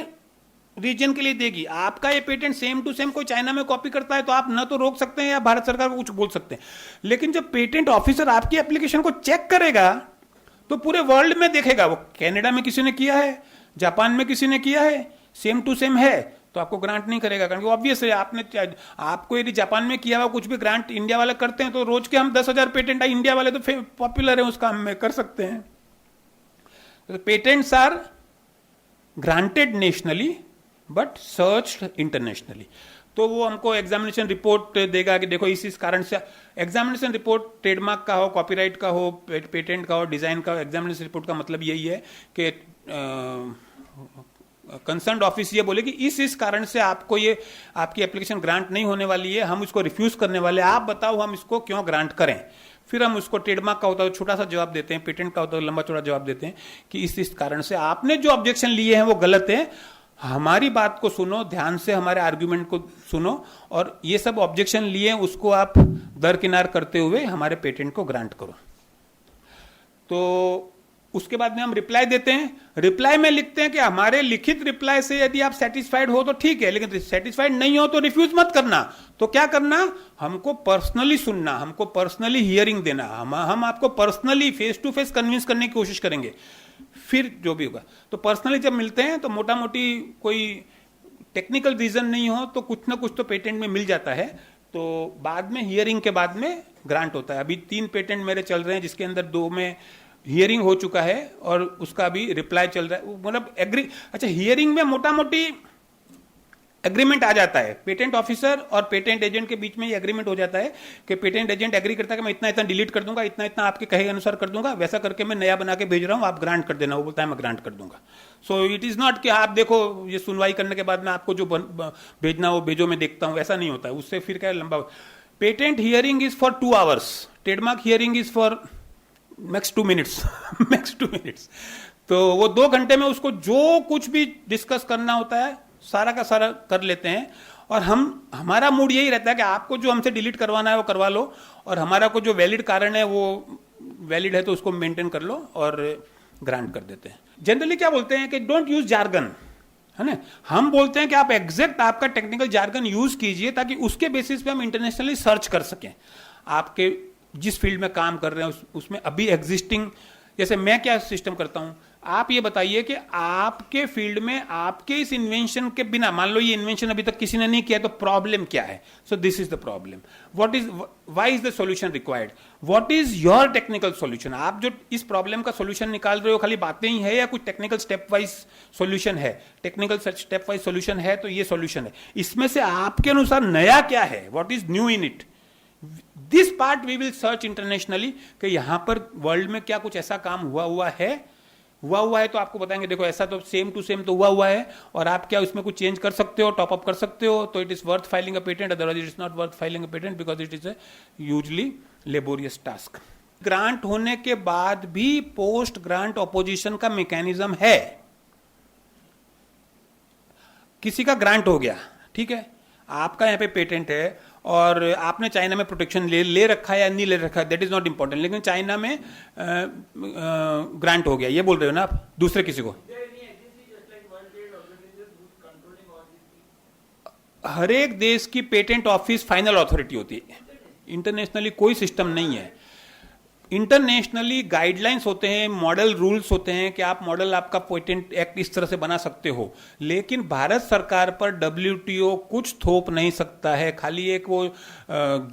रीजन के लिए देगी. आपका ये पेटेंट सेम टू सेम कोई चाइना में कॉपी करता है तो आप न तो रोक सकते हैं या भारत सरकार को कुछ बोल सकते हैं, लेकिन जब पेटेंट ऑफिसर आपकी एप्लीकेशन को चेक करेगा तो पूरे वर्ल्ड में देखेगा. वो कनाडा में किसी ने किया है, जापान में किसी ने किया है, सेम टू सेम है, तो आपको ग्रांट नहीं करेगा. कारण कि ऑब्वियस है, आपको यदि जापान में किया हुआ कुछ भी ग्रांट इंडिया वाले करते हैं तो रोज के हम 10,000 पेटेंट है, इंडिया वाले तो पॉपुलर है उस काम में, कर सकते हैं. तो patents are granted nationally but searched internationally. तो वो हमको एग्जामिनेशन रिपोर्ट देगा कि देखो इस कारण से. एग्जामिनेशन रिपोर्ट ट्रेडमार्क का हो, कॉपीराइट का हो, पेटेंट का हो, डिजाइन का हो, एग्जामिनेशन रिपोर्ट का मतलब यही है कि कंसर्न्ड ऑफिस ये बोले कि इस कारण से आपको ये आपकी एप्लीकेशन ग्रांट नहीं होने वाली है, हम इसको रिफ्यूज करने वाले हैं, आप बताओ हम इसको क्यों ग्रांट करें. फिर हम उसको ट्रेडमार्क का होता है छोटा सा जवाब देते हैं, पेटेंट का होता है लंबा चौड़ा जवाब देते हैं कि इस कारण से आपने जो ऑब्जेक्शन लिए हैं वो गलत है, हमारी बात को सुनो ध्यान से, हमारे आर्ग्यूमेंट को सुनो और ये सब ऑब्जेक्शन लिए उसको आप दरकिनार करते हुए हमारे पेटेंट को ग्रांट करो. तो उसके बाद में हम रिप्लाई देते हैं. रिप्लाई में लिखते हैं कि हमारे लिखित रिप्लाई से यदि आप सेटिस्फाइड हो तो ठीक है, लेकिन सेटिस्फाइड नहीं हो तो रिफ्यूज मत करना. तो क्या करना, हमको पर्सनली सुनना, हमको पर्सनली हियरिंग देना, हम आपको personally face to face convince करने की कोशिश करेंगे. फिर जो भी होगा तो पर्सनली जब मिलते हैं तो मोटा मोटी कोई टेक्निकल रीजन नहीं हो तो कुछ ना कुछ तो पेटेंट में मिल जाता है. तो बाद में हियरिंग के बाद में ग्रांट होता है. अभी 3 पेटेंट मेरे चल रहे हैं जिसके अंदर 2 में हियरिंग हो चुका है और उसका भी रिप्लाई चल रहा है. मतलब अच्छा हियरिंग में मोटा मोटी एग्रीमेंट आ जाता है पेटेंट ऑफिसर और पेटेंट एजेंट के बीच में ये एग्रीमेंट हो जाता है कि पेटेंट एजेंट एग्री करता है कि मैं इतना इतना डिलीट कर दूंगा, इतना इतना आपके कहे अनुसार कर दूंगा, वैसा करके मैं नया बना के भेज रहा हूं, आप ग्रांट कर देना. वो बोलता है मैं ग्रांट कर दूंगा. सो इट इज नॉट कि आप देखो ये सुनवाई करने के बाद में आपको जो भेजना वो भेजो मैं देखता हूं, ऐसा नहीं होता है. उससे फिर क्या लंबा. Patent hearing is for 2 hours, trademark hearing is for max 2 minutes max 2 minutes. तो वो 2 घंटे में उसको जो कुछ भी डिस्कस करना होता है सारा का सारा कर लेते हैं. और हमारा मूड यही रहता है कि आपको जो हमसे डिलीट करवाना है वो करवा लो और हमारा को जो वैलिड कारण है वो वैलिड है तो उसको मेंटेन कर लो और ग्रांट कर देते हैं. जनरली क्या बोलते हैं कि डोंट यूज जार्गन, है ना. हम बोलते हैं कि आप एग्जैक्ट आपका टेक्निकल जार्गन यूज कीजिए ताकि उसके बेसिस पे हम इंटरनेशनली सर्च कर सकें. आपके जिस फील्ड में काम कर रहे हैं उसमें अभी एग्जिस्टिंग, जैसे मैं क्या सिस्टम करता हूं, आप ये बताइए कि आपके फील्ड में आपके इस इन्वेंशन के बिना, मान लो ये इन्वेंशन अभी तक किसी ने नहीं किया तो प्रॉब्लम क्या है. सो this is the problem, why is the solution required, what is your technical solution. आप जो इस प्रॉब्लम का सॉल्यूशन निकाल रहे हो खाली बातें ही है या कुछ टेक्निकल स्टेप वाइज सॉल्यूशन है. टेक्निकल स्टेप वाइज सॉल्यूशन है तो ये सॉल्यूशन है, इसमें से आपके अनुसार नया क्या है, what is new in it. This part we will search internationally कि यहां पर वर्ल्ड में क्या कुछ ऐसा काम हुआ है हुआ है तो आपको बताएंगे देखो ऐसा तो सेम टू सेम तो हुआ है और आप क्या उसमें कुछ चेंज कर सकते हो, टॉप अप कर सकते हो, तो it is worth filing a patent, otherwise it is not worth filing a patent because it is a hugely laborious task. Grant होने के बाद भी पोस्ट ग्रांट ऑपोजिशन का मैकेनिज्म है। किसी का ग्रांट हो गया, ठीक है, आपका यहाँ पे पेटेंट है और आपने चाइना में प्रोटेक्शन ले रखा है या नहीं ले रखा है, दैट इज नॉट इंपॉर्टेंट, लेकिन चाइना में ग्रांट हो गया, ये बोल रहे हो ना आप दूसरे किसी को। हर एक देश की पेटेंट ऑफिस फाइनल अथॉरिटी होती है, इंटरनेशनली कोई सिस्टम नहीं है। इंटरनेशनली गाइडलाइंस होते हैं, मॉडल रूल्स होते हैं कि आप मॉडल आपका पेटेंट एक्ट इस तरह से बना सकते हो, लेकिन भारत सरकार पर डब्ल्यूटीओ कुछ थोप नहीं सकता है। खाली एक वो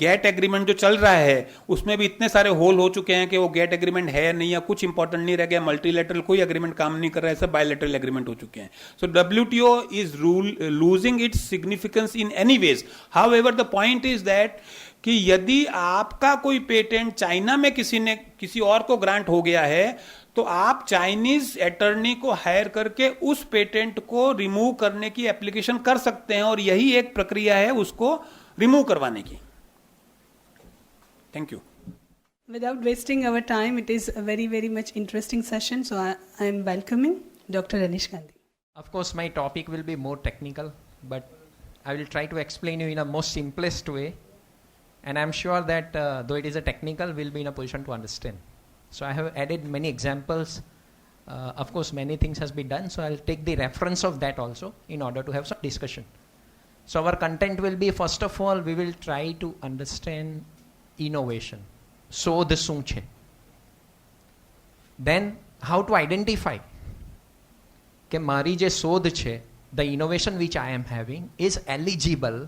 गेट एग्रीमेंट जो चल रहा है उसमें भी इतने सारे होल हो चुके हैं कि वो गेट एग्रीमेंट है नहीं या कुछ इंपॉर्टेंट नहीं रह गया, मल्टीलेटरल कोई एग्रीमेंट काम नहीं कर रहा है, सब बायलेटरल एग्रीमेंट हो चुके हैं। So WTO is losing its significance in any ways. However the point is that कि यदि आपका कोई पेटेंट चाइना में किसी और को ग्रांट हो गया है तो आप चाइनीज अटर्नी को हायर करके उस पेटेंट को रिमूव करने की एप्लीकेशन कर सकते हैं और यही एक प्रक्रिया है उसको रिमूव करवाने की। Thank you. Without wasting our time, it is a very, very much interesting session. So I am welcoming Dr. Anish Gandhi. Of course, my topic will be more technical, but I will try to explain you in a most simplest way. And I'm sure that though it is a technical, we'll be in a position to understand. So I have added many examples. Of course, many things has been done. So I'll take the reference of that also in order to have some discussion. So our content will be, first of all, we will try to understand innovation. So the શું છે. Then how to identify કે મારી જે શોધ છે, the innovation which I am having is eligible,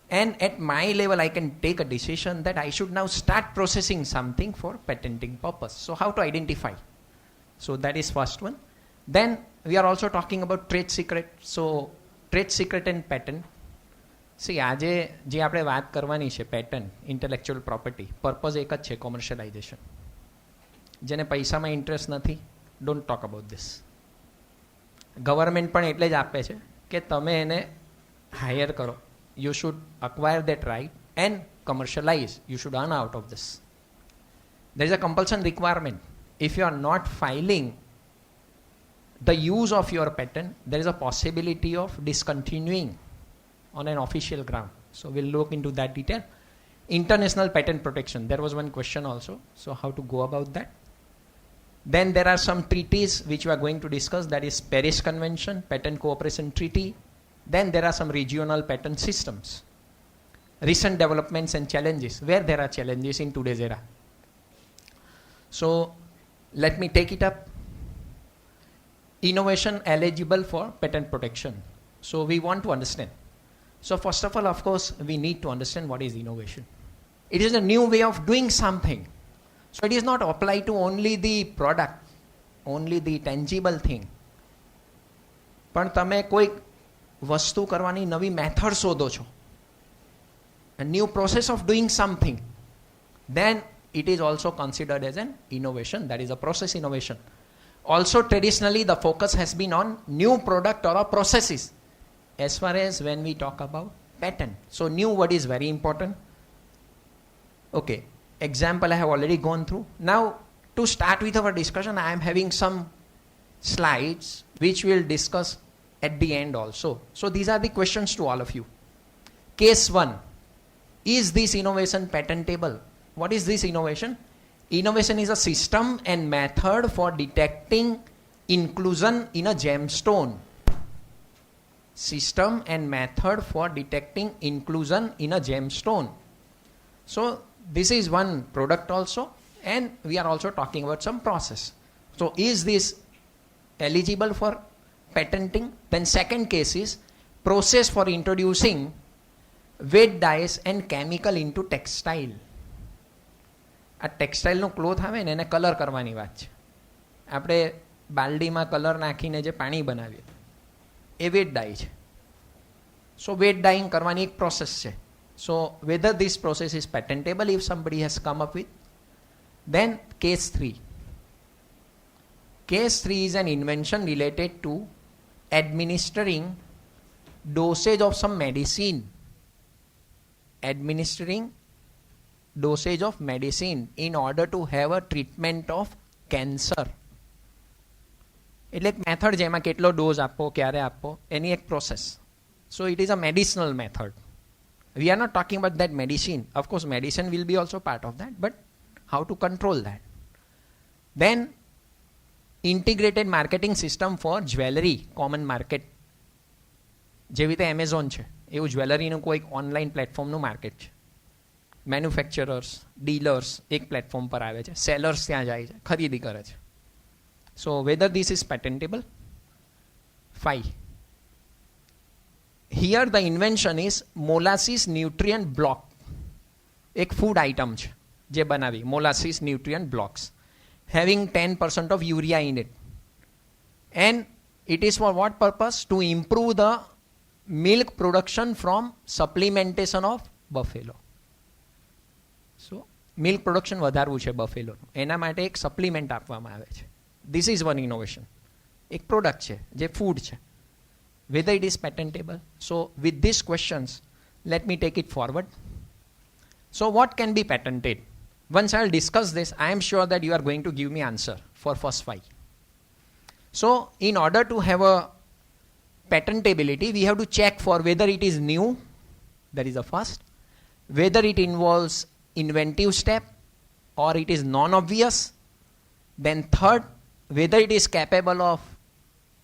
and at my level I can take a decision that I should now start processing something for patenting purpose. So how to identify? So that is first one. Then we are also talking about trade secret. So trade secret and patent. See, આજે જે આપણે વાત કરવાની છે patent, intellectual property, purpose એક જ છે, કોમર્શિયલાઇઝેશન. જેને પૈસામાં ઇન્ટરેસ્ટ નથી, don't talk about this. Government પણ એટલે જ આપે છે કે તમે એને હાયર કરો. You should acquire that right and commercialize. You should earn out of this. There is a compulsion requirement. If you are not filing the use of your patent, there is a possibility of discontinuing on an official ground. So we'll look into that detail. International patent protection. There was one question also. So how to go about that? Then there are some treaties which we are going to discuss. That is Paris Convention, Patent Cooperation Treaty. Then there are some regional patent systems. Recent developments and challenges, where there are challenges in today's era. So let me take it up. Innovation eligible for patent protection. So we want to understand. So first of all, of course, we need to understand what is innovation. It is a new way of doing something. So it is not applied to only the product, only the tangible thing. પણ તમે કોઈ વસ્તુ કરવાની નવી method શોધો છો, a new process of doing something, then it is also considered as an innovation. That is a process innovation. Also traditionally the focus has been on new product or processes as far as when we talk about patent. So new word is very important. Okay, example I have already gone through. Now to start with our discussion, I am having some slides which we will discuss at the end also. So these are the questions to all of you. Case 1. Is this innovation patentable? What is this innovation? Innovation is a system and method for detecting inclusion in a gemstone. System and method for detecting inclusion in a gemstone. So this is one product also, and we are also talking about some process. So is this eligible for patenting? Then second case is process for introducing wet dyes and chemical into textile. આ ટેક્સટાઇલનો cloth આવે ને એને colour કરવાની વાત છે. આપણે બાલડીમાં colour નાખીને જે પાણી બનાવીએ એ વેટ ડાઈ છે. સો વેટ ડાઈંગ કરવાની એક પ્રોસેસ છે. So whether this process is patentable if somebody has come up with. Then case 3. Case 3 is an invention related to administering dosage of some medicine. Administering dosage of medicine in order to have a treatment of cancer. એટલે એક method જેમાં કેટલો dose આપવો, ક્યારે આપવો, એની એક process. So it is a medicinal method. We are not talking about that medicine. Of course, medicine will be also part of that, but how to control that? Then, integrated marketing system for jewelry, common market. જેવી રીતે Amazon છે એવું જ્વેલરીનું કોઈ online પ્લેટફોર્મનું market છે. Manufacturers, dealers એક platform પર આવે છે, સેલર્સ ત્યાં જાય છે, ખરીદી કરે છે. So whether this is patentable? 5. Here the invention is molasses nutrient block. એક ફૂડ આઇટમ છે જે બનાવી, molasses nutrient blocks, having 10% of urea in it. And it is for what purpose? To improve the milk production from supplementation of buffalo. So, milk production વધારવું છે બફેલોનું, એના માટે એક supplement આપવામાં આવે છે. This is one innovation. એક product છે જે ફૂડ છે. Whether it is patentable. So with these questions, let me take it forward. So what can be patented? Once I'll discuss this, I am sure that you are going to give me answer for first 5. So in order to have a patentability, we have to check for whether it is new, that is the first, whether it involves inventive step or it is non-obvious. Then third, whether it is capable of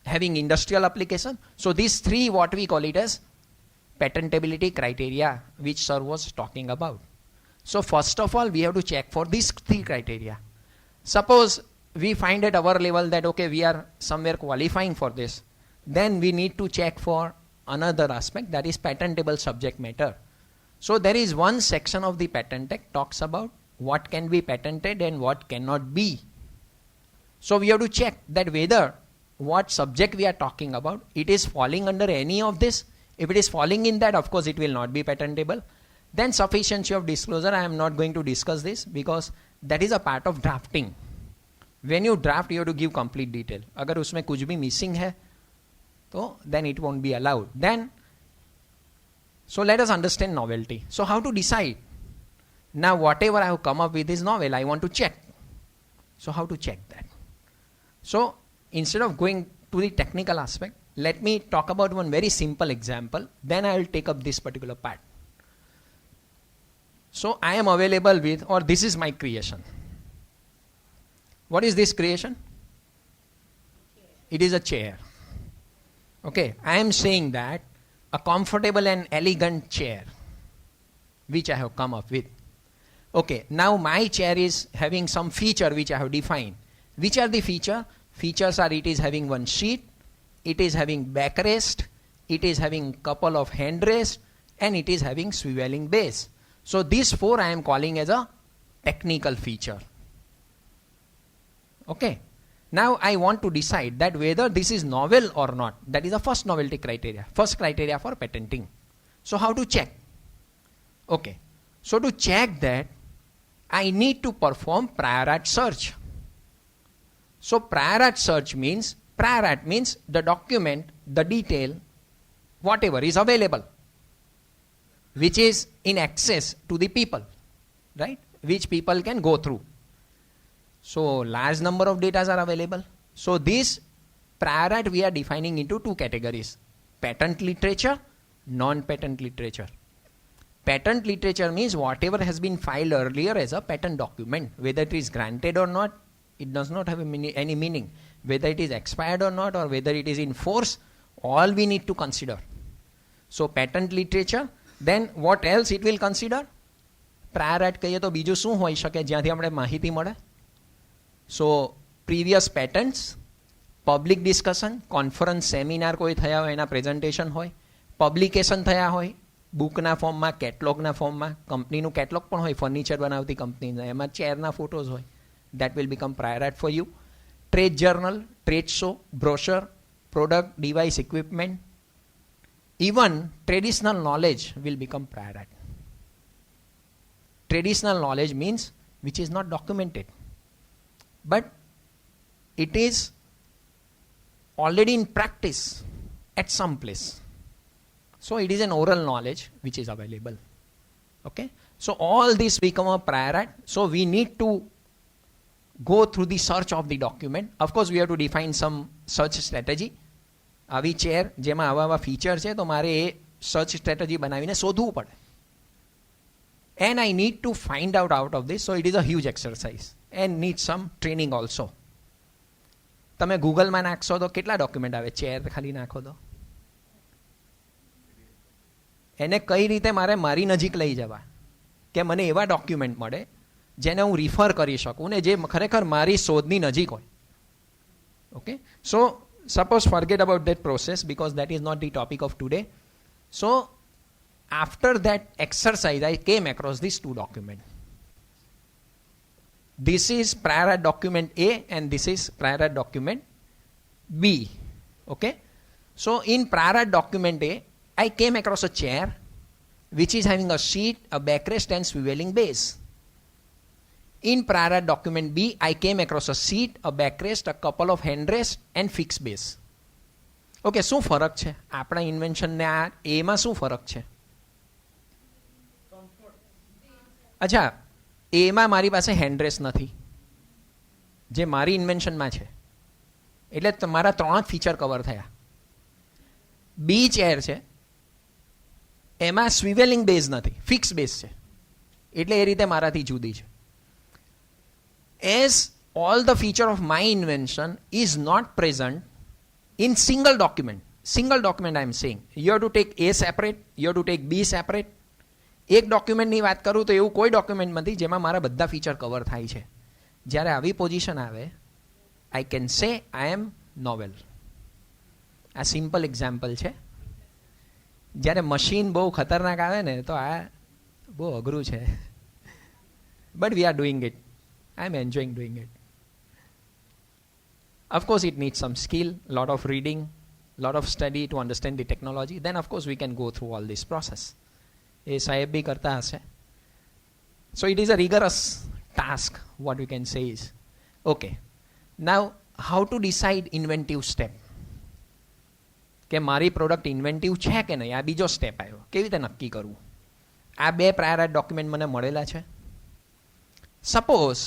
having industrial application. So these 3, what we call it as patentability criteria, which sir was talking about. So first of all, we have to check for these 3 criteria. Suppose we find at our level that okay, we are somewhere qualifying for this, then we need to check for another aspect, that is patentable subject matter. So there is one section of the Patent Act talks about what can be patented and what cannot be. So we have to check that whether what subject we are talking about, it is falling under any of this. If it is falling in that, of course it will not be patentable. Then sufficiency of disclosure, I am not going to discuss this because that is a part of drafting. When you draft, you have to give complete detail. अगर उसमें कुछ भी missing है, तो then it won't be allowed. Then, so let us understand novelty. So how to decide? Now whatever I have come up with is novel, I want to check. So how to check that? So instead of going to the technical aspect, let me talk about one very simple example. Then I will take up this particular part. So I am available with, or this is my creation. What is this creation? It is a chair. Okay, I am saying that a comfortable and elegant chair, which I have come up with. Okay, now my chair is having some feature which I have defined. Which are the feature? Features are it is having one seat, it is having backrest, it is having couple of handrests, and it is having swiveling base. So these 4 I am calling as a technical feature. Okay. Now I want to decide that whether this is novel or not. That is the first novelty criteria. First criteria for patenting. So how to check? Okay. So to check that, I need to perform prior art search. So prior art search means, prior art means the document, the detail, whatever is available, which is in access to the people, right? Which people can go through. So large number of data are available. So this prior art we are defining into 2 categories: patent literature, non-patent literature. Patent literature means whatever has been filed earlier as a patent document, whether it is granted or not, it does not have any meaning. Whether it is expired or not, or whether it is in force, all we need to consider. So patent literature. Then what else it will consider? Prior art કહીએ તો બીજું શું હોઈ શકે જ્યાંથી આપણે માહિતી મળે? So previous patents, public discussion, conference, seminar કોઈ થયા હોય એના presentation હોય, publication થયા હોય, બુકના ફોર્મમાં, કેટલોગના ફોર્મમાં, કંપનીનું કેટલોગ પણ હોય, ફર્નિચર બનાવતી કંપનીના, એમાં ચેરના ફોટોઝ હોય. That will become prior art for you. Trade journal, trade show, brochure, product, device, equipment. Even traditional knowledge will become prior art. Traditional knowledge means which is not documented. But it is already in practice at some place. So it is an oral knowledge which is available. Okay? So all this become a prior art. So we need to go through the search of the document. Of course, we have to define some search strategy. આવી chair જેમાં આવા આવા feature છે તો મારે એ search strategy બનાવીને શોધવું પડે. And I need to find out of this. So it is a huge exercise and need some training also. તમે ગૂગલમાં નાખશો તો કેટલા ડોક્યુમેન્ટ આવે? ચેર ખાલી નાખો તો એને કઈ રીતે મારે મારી નજીક લઈ જવા કે મને એવા ડોક્યુમેન્ટ મળે જેને હું રિફર કરી શકું ને જે ખરેખર મારી શોધની નજીક હોય. Okay, so suppose forget about that process because that is not the topic of today. So after that exercise I came across these two documents. This is prior art document A and this is prior art document B. Okay, so in prior art document A I came across a chair which is having a seat, a backrest and swiveling base. In prior art document B I came across a seat, a backrest, a couple of handrests and fixed base. Okay, શું ફરક છે આપણા invention ને આ એમાં? શું ફરક છે? અચ્છા, એમાં મારી પાસે હેન્ડરેસ્ટ નથી જે મારી ઇન્વેન્શનમાં છે, એટલે તમારા 3 ફીચર કવર થયા. બી ચેર છે એમાં સ્વિવેલિંગ બેઝ નથી, ફિક્સ બેઝ છે, એટલે એ રીતે મારાથી જુદી છે. As all the feature of my invention is not present in single document. Single document I am saying. You have to take A separate, you have to take B separate. એક ડોક્યુમેન્ટની વાત કરું તો એવું કોઈ ડોક્યુમેન્ટ નથી જેમાં મારા બધા ફીચર કવર થાય છે. જ્યારે આવી પોઝિશન આવે I can say I am novel. આ સિમ્પલ એક્ઝામ્પલ છે. જ્યારે મશીન બહુ ખતરનાક આવે ને તો આ બહુ અઘરું છે. But we are doing it. I am enjoying doing it. Of course, it needs some skill, lot of reading, lot of study to understand the technology. Then, of course, we can go through all this process. એ સાહેબ બી કરતા હશે. So it is a rigorous task. What we can say is, okay. Now, how to decide inventive step? કે મારી product inventive છે કે નહીં, આ બીજો સ્ટેપ આવ્યો. કેવી રીતે નક્કી કરવું? આ 2 પ્રાયર આર્ટ ડોક્યુમેન્ટ મને મળેલા છે. Suppose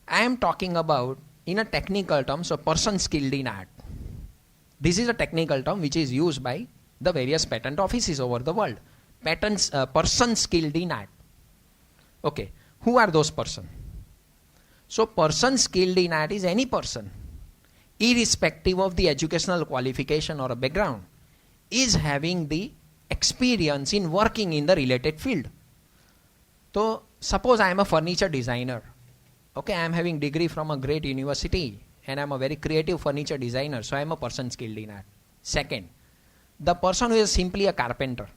I am talking about in a technical term, so person skilled in art. This is a technical term which is used by the various patent offices over the world. Patents, person skilled in art. Okay, who are those person? So person skilled in art is any person, irrespective of the educational qualification or a background, is having the experience in working in the related field. So suppose I am a furniture designer. Okay, I am having degree from a great university and I am a very creative furniture designer. So I am a person skilled in art. Second, the person who is simply a carpenter,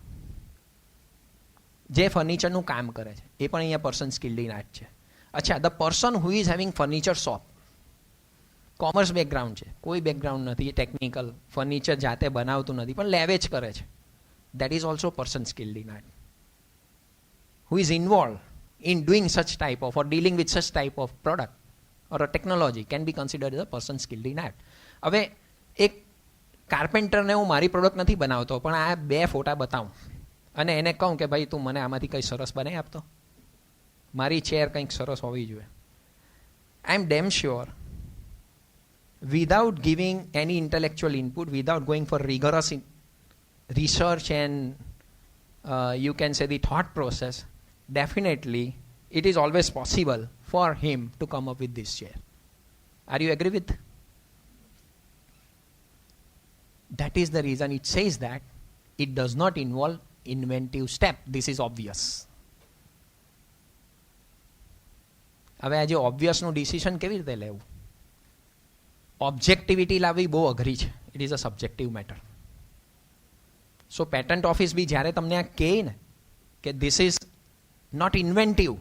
જે ફર્નિચરનું કામ કરે છે, એ પણ અહીંયા person skilled in art છે. અચ્છા, the person who is having furniture shop, commerce background છે, કોઈ બેકગ્રાઉન્ડ નથી, ટેકનિકલ ફર્નિચર જાતે બનાવતું નથી પણ લેવેજ કરે છે, that is also person skilled in art. Who is involve in doing such type of or dealing with such type of product or a technology can be considered as a person skilled in art. હવે એક કાર્પેન્ટરને હું મારી product નથી બનાવતો પણ આ 2 ફોટા બતાવું અને એને કહું કે ભાઈ તું મને આમાંથી કંઈ સરસ બનાવી આપતો, મારી ચેર કંઈક સરસ હોવી જોઈએ. I am damn sure without giving any intellectual input, without going for rigorous research and you can say the thought process, definitely it is always possible for him to come up with this chair. Are you agree with? That is the reason it says that it does not involve inventive step. This is obvious. હવે આ જે ઓબ્વિયસનું decision કેવી રીતે લેવું? ઓબ્જેક્ટિવિટી લાવવી બહુ અઘરી છે. It is a subjective matter. So patent office બી જ્યારે તમને આ કહે ને કે this is not inventive,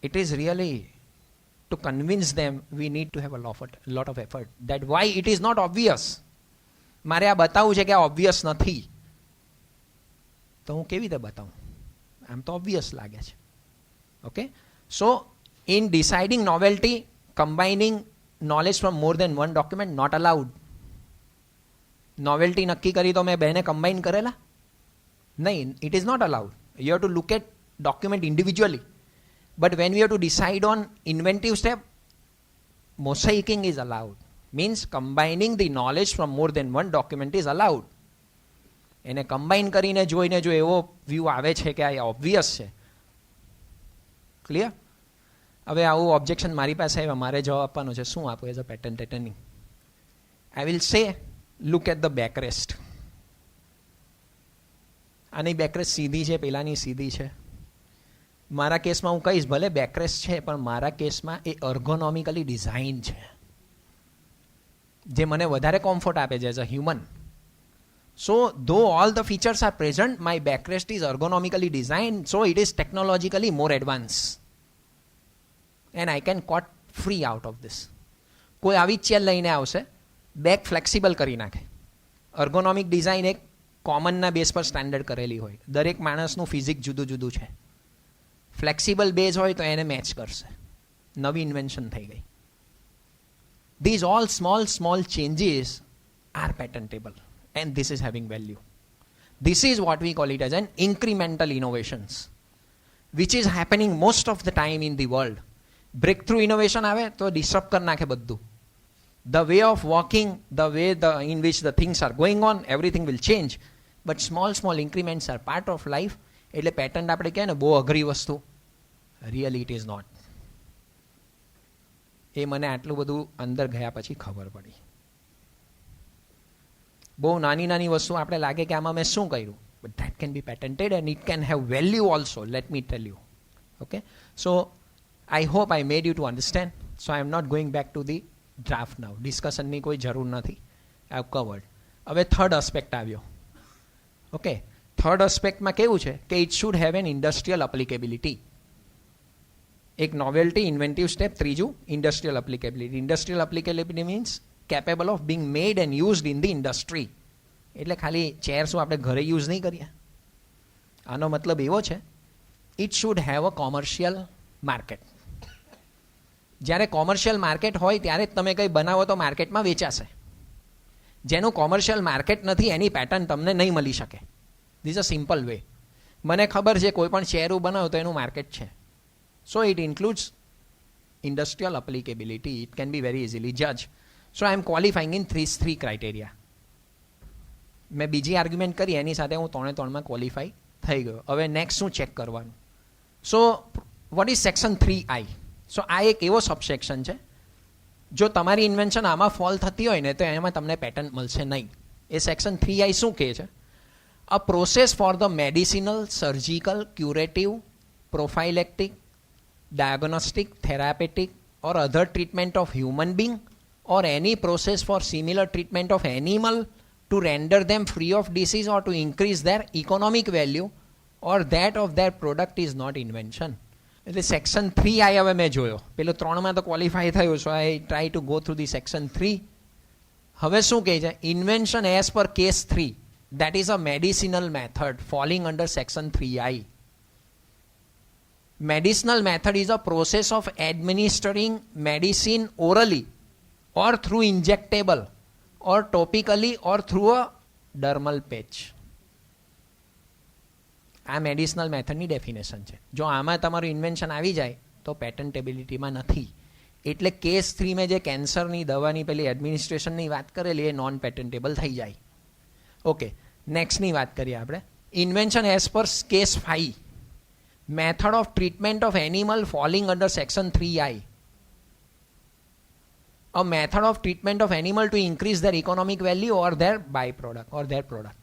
it is really to convince them we need to have a lot of effort. That why it is not obvious. મારે આ બતાવવું છે કે આ ઓબ્વિયસ નથી તો હું કેવી રીતે બતાવું? આમ તો ઓબ્વિયસ લાગે છે. Okay, so in deciding novelty, combining knowledge from more than one document not allowed. Novelty નક્કી કરી તો મેં બેને કમ્બાઈન કરેલા નહીં, it is not allowed. You have to look at document individually. But when we have to decide on inventive step, mosaicing is allowed. Means combining the knowledge from more than one document is allowed. એને combine કરીને જોઈને જો એવો view આવે છે કે આ obvious છે. ક્લિયર? હવે આવું ઓબ્જેક્શન મારી પાસે આવ્યા, મારે જવાબ આપવાનો છે. શું આપું as a patent attorney? I will say look at the backrest. આની બેકરેસ્ટ સીધી છે, પેલાની સીધી છે. મારા કેસમાં હું કહીશ ભલે બેકરેસ્ટ છે, પણ મારા કેસમાં એ અર્ગોનોમિકલી ડિઝાઇન છે, જે મને વધારે કોમ્ફર્ટ આપે છે as a human. So, though all the features are present, my backrest is ergonomically designed, so it is technologically more advanced. And I can cut free out of this. કોઈ આવી જ chair લઈને આવશે, back flexible કરી નાખે. અર્ગોનોમિક design એક કોમનના base પર standard કરેલી હોય. દરેક માણસનું ફિઝિક જુદું જુદું છે. ફ્લેક્સિબલ બેઝ હોય તો એને મેચ કરશે. નવી ઇન્વેન્શન થઈ ગઈ. These all small changes are patentable. And this is having value. This is what we call it as an incremental innovations, which is happening most of the time in the world. Breakthrough innovation આવે તો disrupt કરી નાખે બધું. The way of working, the way in which the things are going on, everything will change. But small increments are part of life. એટલે patent આપણે કહે ને બહુ અઘરી વસ્તુ, really it is not. એ મને આટલું બધું અંદર ગયા પછી ખબર પડી. બહુ નાની વસ્તુ આપણે લાગે કે આમાં મેં શું કર્યું, but that can be patented and it can have value also, let me tell you. Okay, so I hope I made you to understand. So I am not going back to the draft now. Discussion ની કોઈ જરૂર નથી. I have covered. હવે third aspect આવ્યો. Okay, third એસ્પેક્ટમાં કેવું છે કે it should have an industrial applicability. એક નોવેલ્ટી, ઇન્વેન્ટિવ સ્ટેપ. ત્રીજું industrial applicability. Industrial applicability means capable of being made and used in the industry. એટલે ખાલી ચેર શું આપણે ઘરે યુઝ નહીં કરીએ. આનો મતલબ એવો છે it should have a commercial market. જ્યારે કોમર્શિયલ માર્કેટ હોય ત્યારે જ તમે કંઈ બનાવો તો માર્કેટમાં વેચાશે. જેનું કોમર્શિયલ માર્કેટ નથી એની પેટર્ન તમને નહીં મળી શકે. This a simple way. મને ખબર છે કોઈ પણ ચેર બનાવો તો એનું માર્કેટ છે. So it includes industrial applicability. It can be very easily judged. So I am qualifying in three criteria. મેં બીજી આર્ગ્યુમેન્ટ કરી એની સાથે હું 3 ક્વોલિફાઈ થઈ ગયો. હવે નેક્સ્ટ શું ચેક કરવાનું? So what is section 3I? સો આ એક એવો સબસેક્શન છે, જો તમારી ઇન્વેન્શન આમાં ફોલ થતી હોય ને તો એમાં તમને પેટન્ટ મળશે નહીં. એ સેક્શન 3I શું કહે છે? A process for the medicinal, surgical, curative, prophylactic, diagnostic, therapeutic or other treatment of human being or any process for similar treatment of animal to render them free of disease or to increase their economic value or that of their product is not invention. એટલે section 3I હવે મેં જોયો. પેલો 3માં તો qualify થયું. So I try to go through the section 3. હવે શું કહે છે? Invention as per case 3 that is a medicinal method falling under section 3I. Medicinal method is a process of administering medicine orally or through injectable or topically or through a dermal patch. આ medicinal મેથડની definition છે. જો આમાં તમારું invention આવી જાય તો પેટન્ટેબિલિટીમાં નથી. એટલે કેસ 3 મેં જે કેન્સરની દવાની પેલી એડમિનિસ્ટ્રેશનની વાત કરેલી એ નોન પેટન્ટેબલ થઈ જાય. ઓકે, નેક્સ્ટની વાત કરીએ આપણે. Invention as per case 5, method of treatment of animal falling under section 3I. A method of treatment of animal to increase their economic value or their byproduct or their product.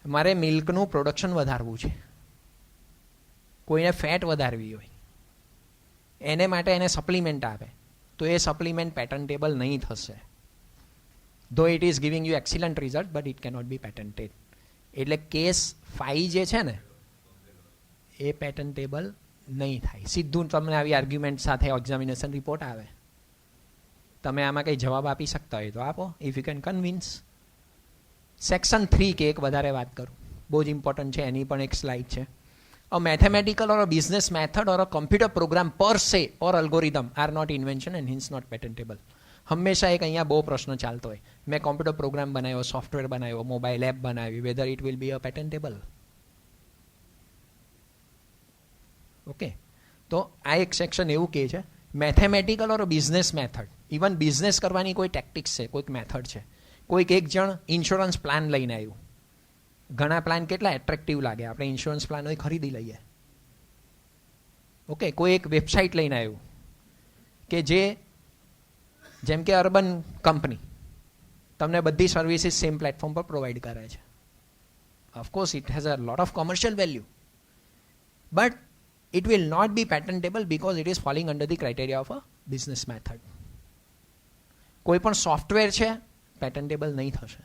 મારે મિલ્કનું production વધારવું છે, કોઈને fat વધારવી હોય, એને માટે એને supplement આપે તો એ સપ્લિમેન્ટ પેટન્ટેબલ નહીં થશે. ધો it is giving you excellent result but it cannot B patented. એટલે કેસ 5 જે છે ને એ પેટન્ટેબલ નહીં થાય. સીધું તમને આવી આર્ગ્યુમેન્ટ સાથે એક્ઝામિનેશન રિપોર્ટ આવે. તમે આમાં કંઈ જવાબ આપી શકતા હોય તો આપો, if you can convince. Section 3 કે એક વધારે વાત કરું, બહુ જ ઇમ્પોર્ટન્ટ છે, એની પણ એક સ્લાઇડ છે. A mathematical or a business method or a computer program per se or algorithm are not invention and hence not patentable. હંમેશા એક અહીંયા બહુ પ્રશ્ન ચાલતો હોય, મેં કોમ્પ્યુટર પ્રોગ્રામ બનાવ્યો, સોફ્ટવેર બનાવ્યો, મોબાઈલ એપ બનાવી, whether it will be a patentable. Okay, તો આ એક સેક્શન એવું કહે છે mathematical or business method. Even business કરવાની કોઈ ટેક્ટિક્સ છે, કોઈક મેથડ છે. કોઈક એક જણ ઇન્સ્યોરન્સ પ્લાન લઈને આવ્યું. ઘણા પ્લાન કેટલા એટ્રેક્ટિવ લાગે, આપણે ઇન્સ્યોરન્સ પ્લાન હોય ખરીદી લઈએ. ઓકે, કોઈ એક વેબસાઇટ લઈને આવ્યું કે જેમ કે અર્બન કંપની તમને બધી સર્વિસીસ સેમ પ્લેટફોર્મ પર પ્રોવાઈડ કરે છે. Of course it has a lot of commercial value, but it will not be patentable because it is falling under the criteria of a business method. કોઈ પણ software છે patentable નહીં થશે.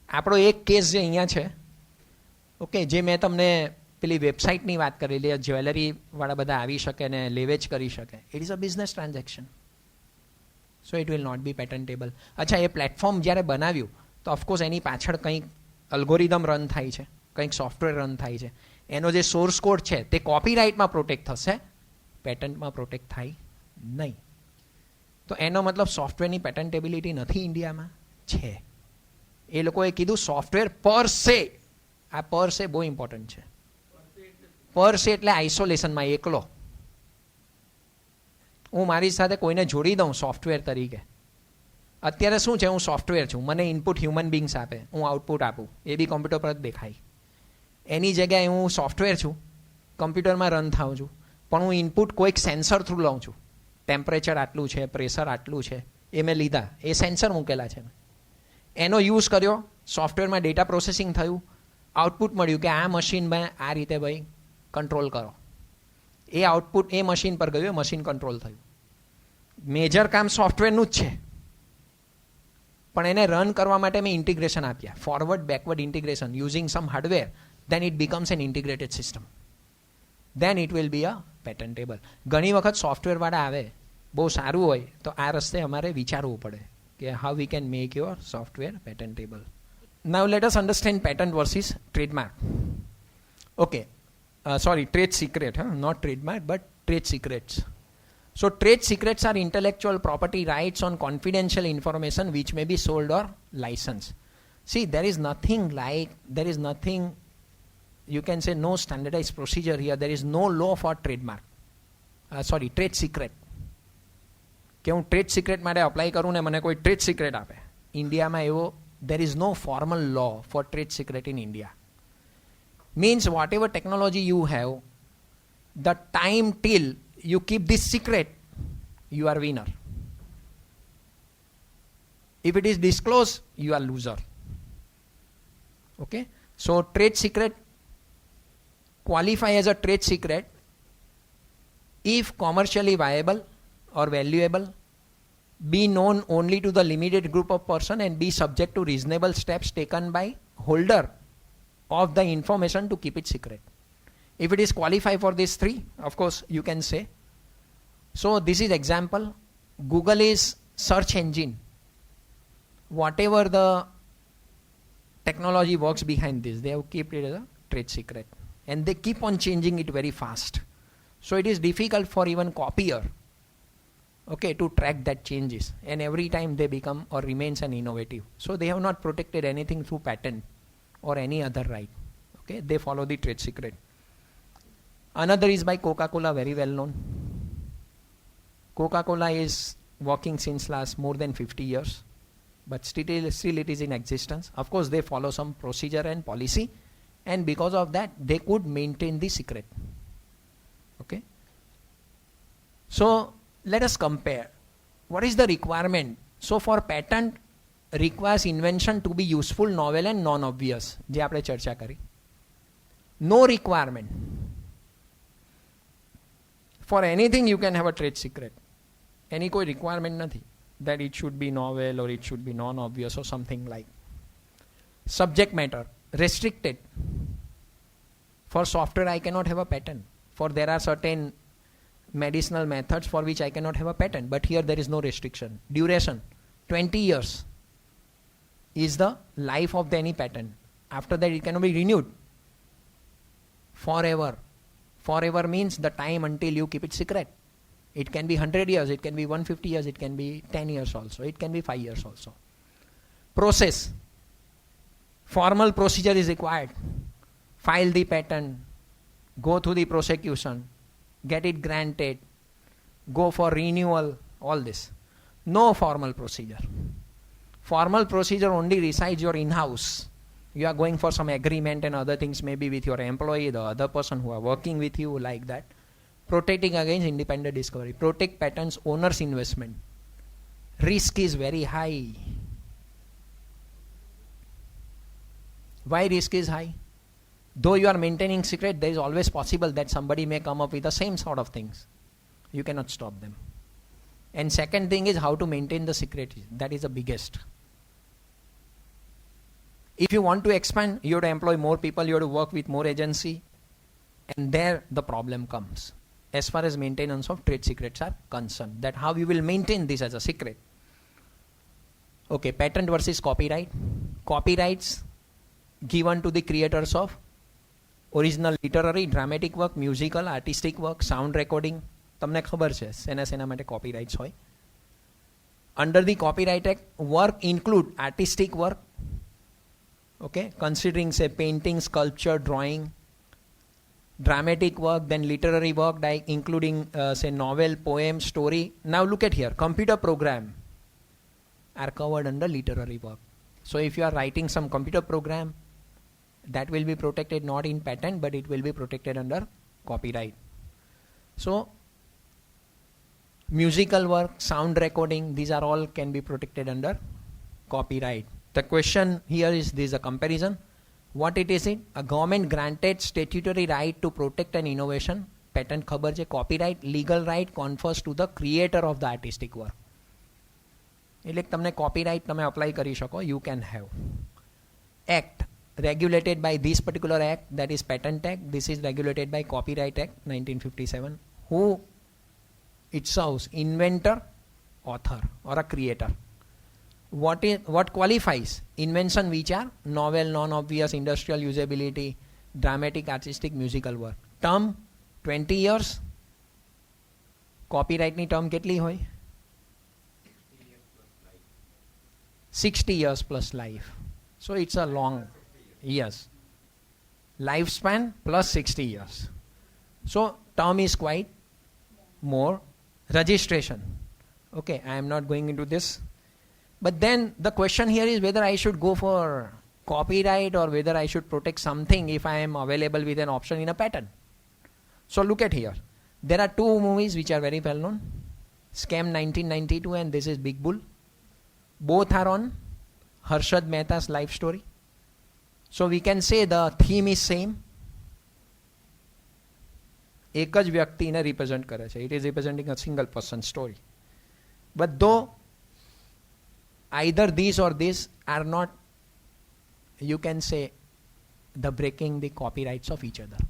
આપણો એક કેસ જે અહીંયા છે, ઓકે, જે મેં તમને પેલી વેબસાઇટની વાત કરેલી, જ્વેલરીવાળા બધા આવી શકે ને લેવેચ કરી શકે, it is a business transaction, so it will not be patentable. અચ્છા, એ પ્લેટફોર્મ જ્યારે બનાવ્યું તો ઓફકોર્સ એની પાછળ કંઈક અલ્ગોરિધમ રન થાય છે, કંઈક સોફ્ટવેર રન થાય છે. એનો જે સોર્સ કોડ છે તે કોપીરાઇટમાં પ્રોટેક્ટ થશે, પેટન્ટમાં પ્રોટેક્ટ થાય નહીં. તો એનો મતલબ સોફ્ટવેરની પેટન્ટેબિલિટી નથી ઇન્ડિયામાં? છે. એ લોકોએ કીધું સોફ્ટવેર પર સે, આ પર સે બહુ ઇમ્પોર્ટન્ટ છે. પર સે એટલે આઇસોલેશનમાં, એકલો. હું મારી સાથે કોઈને જોડી દઉં સોફ્ટવેર તરીકે. અત્યારે શું છે, હું સોફ્ટવેર છું, મને ઇનપુટ હ્યુમન બિંગ્સ આપે, હું આઉટપુટ આપું, એ બી કોમ્પ્યુટર પર જ દેખાય. એની જગ્યાએ હું સોફ્ટવેર છું, કમ્પ્યુટરમાં રન થાઉં છું, પણ હું ઇનપુટ કોઈક સેન્સર થ્રુ લઉં છું. ટેમ્પરેચર આટલું છે, પ્રેશર આટલું છે, એ મેં લીધા, એ સેન્સર મૂકેલા છે. એનો યુઝ કર્યો, સોફ્ટવેરમાં ડેટા પ્રોસેસિંગ થયું, આઉટપુટ મળ્યું કે આ મશીનમાં આ રીતે ભાઈ કંટ્રોલ કરો. એ આઉટપુટ એ મશીન પર ગયું, એ મશીન કંટ્રોલ થયું. મેજર કામ સોફ્ટવેરનું જ છે, પણ એને રન કરવા માટે મેં ઇન્ટિગ્રેશન આપ્યા, forward backward integration using some hardware. then it becomes an integrated system. then it will be a patentable. ઘણી વખત સોફ્ટવેરવાળા આવે, બહુ સારું હોય, તો આ રસ્તે અમારે વિચારવું પડે કે how we can make your software patentable. Now let us understand patent versus trademark. Okay, trade secret, not trademark but trade secrets. So trade secrets are intellectual property rights on confidential information which may be sold or licensed. See, there is nothing, you can say no standardized procedure here. There is no law for trademark. Trade secret. કે હું trade secret માટે apply કરું ને મને કોઈ trade secret આપે. ઇન્ડિયામાં એવો there is no formal law for trade secret in India. Means whatever technology you have, the time till you keep this secret, you are winner. If it is disclosed, you are loser. Okay? So trade secret qualify as a trade secret if commercially viable or valuable, be known only to the limited group of person and be subject to reasonable steps taken by holder of the information to keep it secret. If it is qualified for these three, of course you can say. So this is example. Google is search engine. Whatever the technology works behind this, they have kept it as a trade secret. And they keep on changing it very fast. So it is difficult for even copier, okay, to track that changes. And every time they become or remains an innovative. So they have not protected anything through patent or any other right. Okay, they follow the trade secret. Another is by Coca-Cola, very well known. Coca-Cola is working since last more than 50 years. But still it is in existence. Of course, they follow some procedure and policy. And because of that, they could maintain the secret. Okay. So let us compare. What is the requirement? So for patent requires invention to be useful, novel and non-obvious. જે આપણે ચર્ચા કરી. No requirement. For anything you can have a trade secret. એની કોઈ requirement નથી. That it should be novel or it should be non-obvious or something like. Subject matter. Restricted. For software I cannot have a patent. For there are certain medicinal methods for which I cannot have a patent. But here there is no restriction. Duration. 20 years is the life of any patent. After that it cannot be renewed. Forever. Forever means the time until you keep it secret. It can be 100 years, it can be 150 years, it can be 10 years also, it can be 5 years also. Process. Formal procedure is required. File the patent, go through the prosecution, get it granted, go for renewal, all this. No formal procedure. Formal procedure only resides your in-house. You are going for some agreement and other things, maybe with your employee, the other person who are working with you, like that. Protecting against independent discovery. Protect patents owner's investment. Risk is very high. Why risk is high? Though you are maintaining secret, there is always possible that somebody may come up with the same sort of things. You cannot stop them. And second thing is how to maintain the secret. That is the biggest. If you want to expand, you have to employ more people, you have to work with more agency, and there the problem comes. As far as maintenance of trade secrets are concerned, that how you will maintain this as a secret. Okay, patent versus copyright. Copyrights given to the creators of original literary, dramatic work, musical, artistic work, sound recording. તમને ખબર છે સેના માટે copyrights હોય. Under the Copyright Act, work include artistic work, okay, considering say painting, sculpture, drawing, dramatic work, then literary work like including say novel, poem, story. Now look at here, computer program are covered under literary work. So if you are writing some computer program, that will be protected not in patent, but it will be protected under copyright. So musical work, sound recording, these are all can be protected under copyright. The question here is this, a comparison. What it is? A government granted statutory right to protect an innovation. Patent ખબર છે. Copyright, legal right confers to the creator of the artistic work. એટલે તમને copyright તમે apply કરી શકો. You can have. Act regulated by this particular act, that is Patent Act. This is regulated by Copyright Act 1957. Who it serves? Inventor, author, or a creator. What qualifies? Invention which are novel, non-obvious, industrial usability, dramatic, artistic, musical work. Term 20 years. Copyright ni term કેટલી હોય? 60 years plus life. So it's a long years. Lifespan plus 60 years. So term is quite more. Registration. Okay, I am not going into this. But then the question here is whether I should go for copyright or whether I should protect something if I am available with an option in a patent. So look at here. There are two movies which are very well known. Scam 1992 and this is Big Bull. Both are on Harshad Mehta's life story. So we can say the theme is same. એક જ વ્યક્તિને represent કરે છે. It is representing a single person story. But though either these or this are not, you can say, the breaking the copyrights of each other.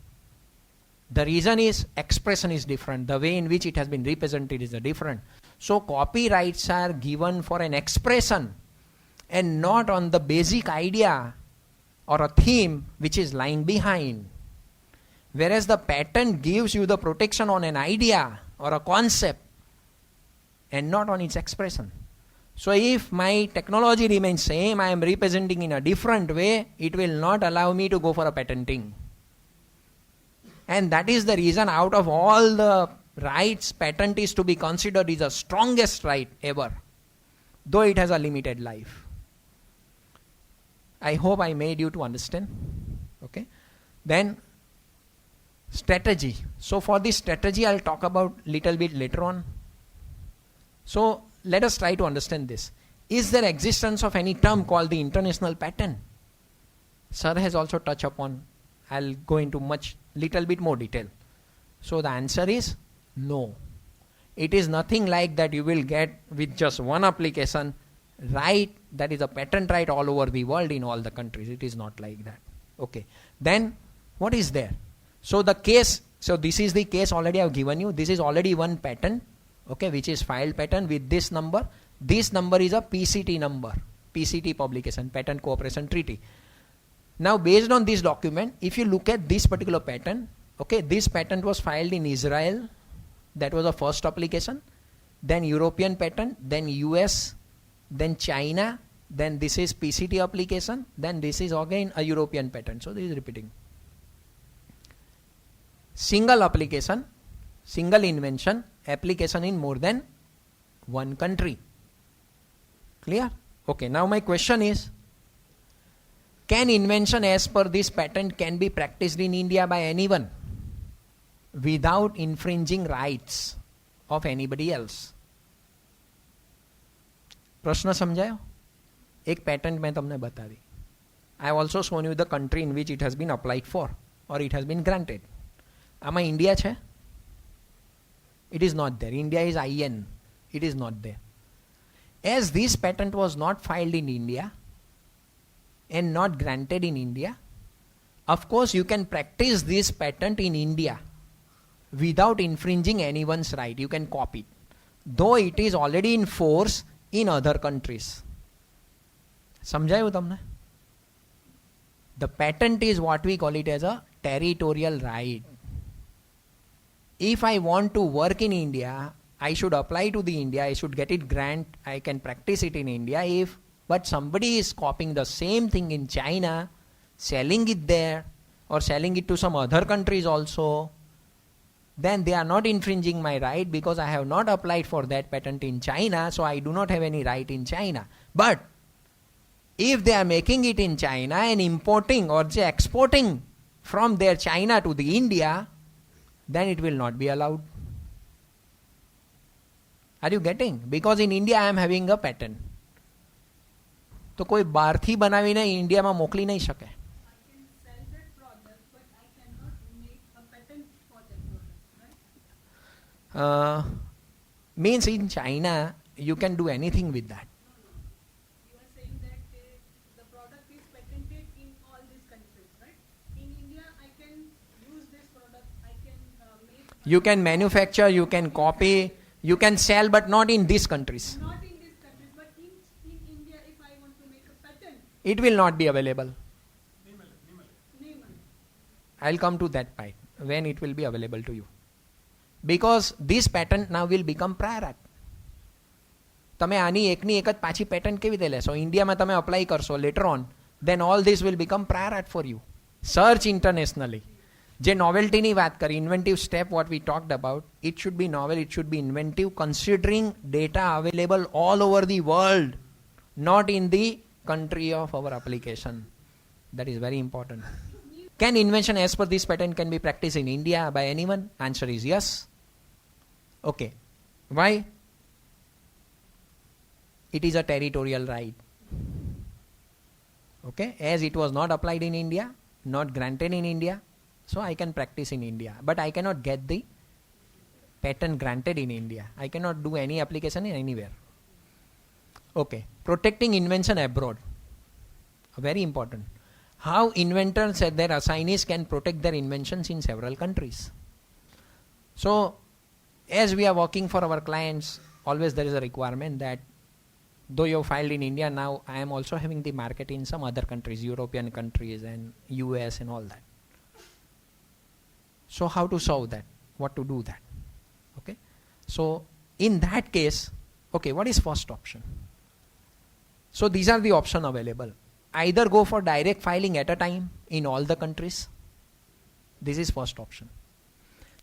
The reason is expression is different. The way in which it has been represented is different. So copyrights are given for an expression and not on the basic idea or a theme which is lying behind. Whereas the patent gives you the protection on an idea or a concept and not on its expression. So if my technology remains same, I am representing in a different way, it will not allow me to go for a patenting. And that is the reason out of all the rights, patent is to be considered is the strongest right ever, though it has a limited life. I hope I made you to understand. Okay. Then strategy. So for this strategy, I'll talk about little bit later on. So let us try to understand this. Is there existence of any term called the international patent? Sir has also touched upon. I'll go into little bit more detail. So the answer is no. It is nothing like that you will get with just one application right, that is a patent right all over the world in all the countries. It is not like that. Okay. Then what is there? So the case, so this is the case already I have given you. This is already one patent, okay, which is filed patent with this number. This number is a PCT number, PCT publication, Patent Cooperation Treaty. Now based on this document, if you look at this particular patent, okay, this patent was filed in Israel, That was the first application. Then European patent, then US, then China, then this is PCT application, then this is again a European patent. So this is repeating. Single application, single invention, application in more than one country. Clear? Okay, now my question is, can invention as per this patent can be practiced in India by anyone without infringing rights of anybody else? પ્રશ્ન સમજાયો? એક patent મેં તમને બતાવી. I have also shown you the country in which it has been applied for or it has been granted. આમાં India છે? It is not there. India is IN. It is not there. As this patent was not filed in India and not granted in India, of course you can practice this patent in India without infringing anyone's right. You can copy it, though it is already in force in other countries. સમજાયું તમને? The patent is what we call it as a territorial right. If I want to work in India, I should apply to the India, I should get it grant, I can practice it in India. But somebody is copying the same thing in China, selling it there or selling it to some other countries also, then they are not infringing my right because I have not applied for that patent in China, so I do not have any right in China. But if they are making it in China and importing or exporting from their China to the India, then it will not be allowed. Are you getting? Because in India I am having a patent. તો કોઈ બહારથી બનાવીને ઇન્ડિયામાં મોકલી નહીં શકે. Means in China you can do anything with that. You are saying that the product is patented in all these countries, right? In India, I can use this product, I can make... You can manufacture, you can copy, you can sell, but not in these countries. Not in these countries, but in India, if I want to make a patent... It will not be available. Name. I'll come to that point, when it will be available to you. Because this patent now will become prior art. તમે આની એકની એક જ પાછી patent કેવી રીતે લેશો? ઇન્ડિયામાં તમે અપ્લાય કરશો later on, then all this will become prior art for you. Search internationally. જે નોવેલ્ટીની વાત કરી, inventive step what we talked about, it should be novel, it should be inventive, considering data available all over the world, not in the country of our application. That is very important. Can invention as per this patent can be practiced in India by anyone? Answer is yes. Okay. Why? It is a territorial right. Okay. As it was not applied in India, not granted in India, so I can practice in India. But I cannot get the patent granted in India. I cannot do any application in anywhere. Okay. Protecting invention abroad. Very important. How inventors and their assignees can protect their inventions in several countries. So, as we are working for our clients, always there is a requirement that though you have filed in India, now I am also having the market in some other countries, European countries and US and all that. So how to solve that? What to do that? Okay. So in that case, okay, what is first option? So these are the options available. Either go for direct filing at a time in all the countries. This is first option.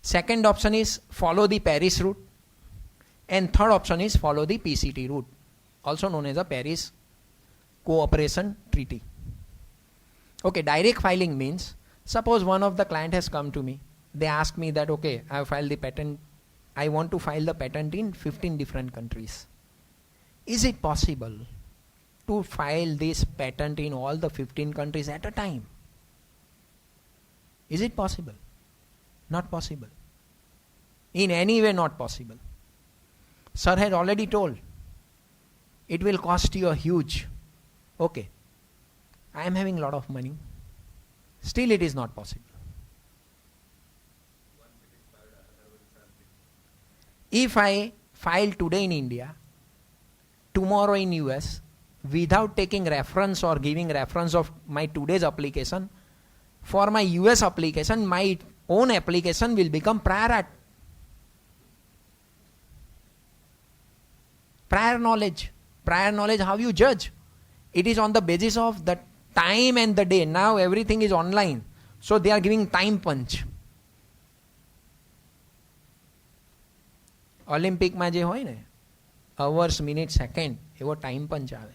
Second option is follow the Paris route. And third option is follow the PCT route, also known as a Paris Cooperation Treaty. Okay, direct filing means, suppose one of the client has come to me. They ask me that, okay, I have filed the patent. I want to file the patent in 15 different countries. Is it possible to file this patent in all the 15 countries at a time? Is it possible? Not possible. In any way not possible. Sir had already told, it will cost you a huge. Okay, I am having a lot of money. Still it is not possible. If I file today in India, tomorrow in US, without taking reference or giving reference of my today's application, for my US application, my own application will become prior art. Prior knowledge. Prior knowledge, how you judge? It is on the basis of the time and the day. Now everything is online. So they are giving time punch. ઓલિમ્પિકમાં જે હોય ને hours minute second એવો time પંચ આવે.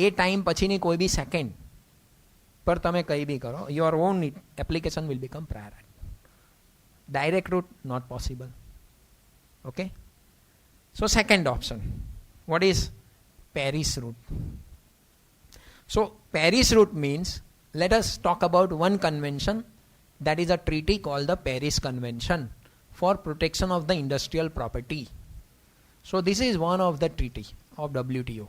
એ time પછીની કોઈ બી second પર તમે કંઈ બી કરો, your own application will become prior. Direct route not possible. Okay, so second option, what is Paris route? So Paris route means, let us talk about one convention, that is a treaty called the Paris Convention for protection of the industrial property. So this is one of the treaty of WTO.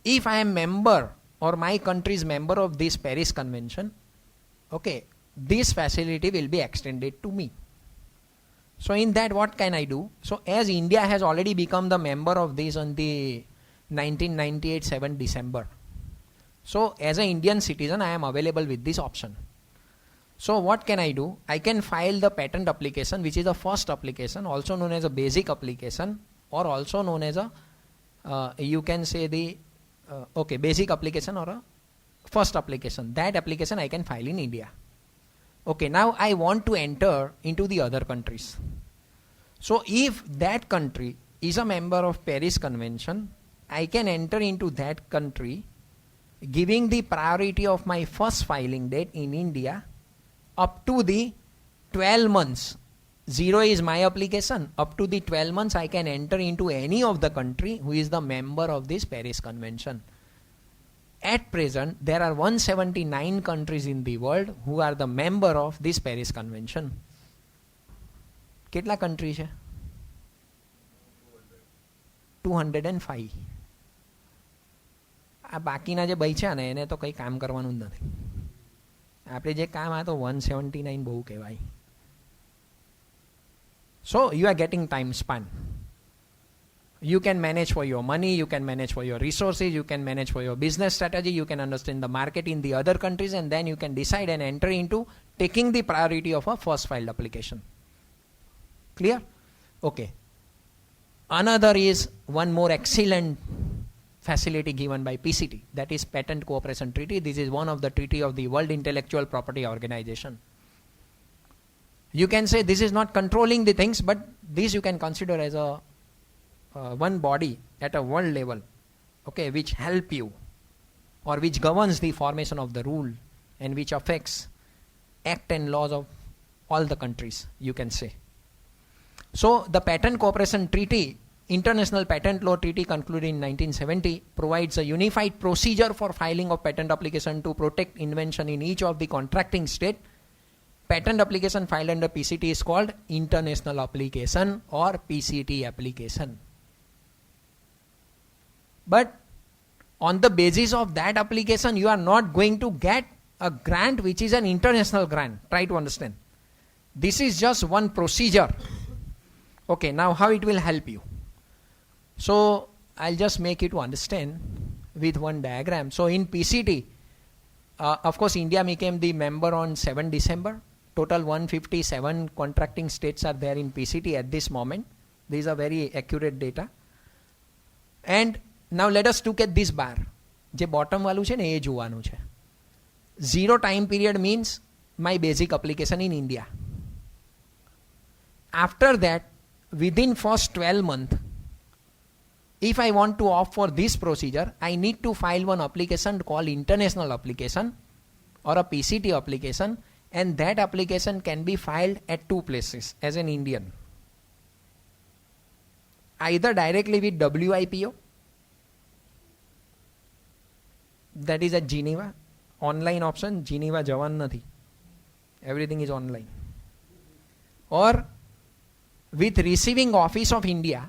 If I am member or my country is member of this Paris Convention, okay, this facility will be extended to me. So in that, what can I do? So as India has already become the member of this on the 1998 7 December. So as an Indian citizen, I am available with this option. So what can I do? I can file the patent application, which is the first application, also known as a basic application, or also known as a, you can say the, basic application or a first application. That application I can file in India. Okay, now I want to enter into the other countries. So if that country is a member of Paris Convention, I can enter into that country giving the priority of my first filing date in India up to the 12 months. 0 is my application. Up to the 12 months I can enter into any of the country who is the member of this Paris Convention. At present, there are 179 countries in the world who are the member of this Paris Convention. કેટલા country છે? 205. આ બાકીના જે બચ્યા ને એને તો કંઈ કામ કરવાનું જ નથી. આપણે જે કામ આ તો 179 બહુ કહેવાય. So you are getting time span. You can manage for your money, you can manage for your resources, you can manage for your business strategy, you can understand the market in the other countries, and then you can decide and enter into taking the priority of a first filed application. Clear? Okay. Another is one more excellent facility given by PCT, that is Patent Cooperation Treaty. This is one of the treaty of the World Intellectual Property Organization. You can say this is not controlling the things, but this you can consider as a one body at a world level, okay, which help you or which governs the formation of the rule and which affects act and laws of all the countries, you can say. So the Patent Cooperation Treaty, International Patent Law Treaty concluded in 1970, provides a unified procedure for filing of patent application to protect invention in each of the contracting state. Patent application filed under PCT is called International Application or PCT application. But on the basis of that application, you are not going to get a grant which is an international grant. Try to understand. This is just one procedure. Okay, now how it will help you? So I'll just make you to understand with one diagram. So in PCT, of course, India became the member on 7 December. Total 157 contracting states are there in PCT at this moment. These are very accurate data. And now let us look at this bar. જે bottom વાળું છે ને એ જોવાનું છે. 0 time period means my basic application in India. After that, within first 12 months, if I want to opt for this procedure, I need to file one application called international application or a PCT application, and that application can be filed at 2 places as an Indian. Either directly with WIPO, that is at Geneva, online option, Geneva જવાનું નથી, everything is online, or with receiving office of India.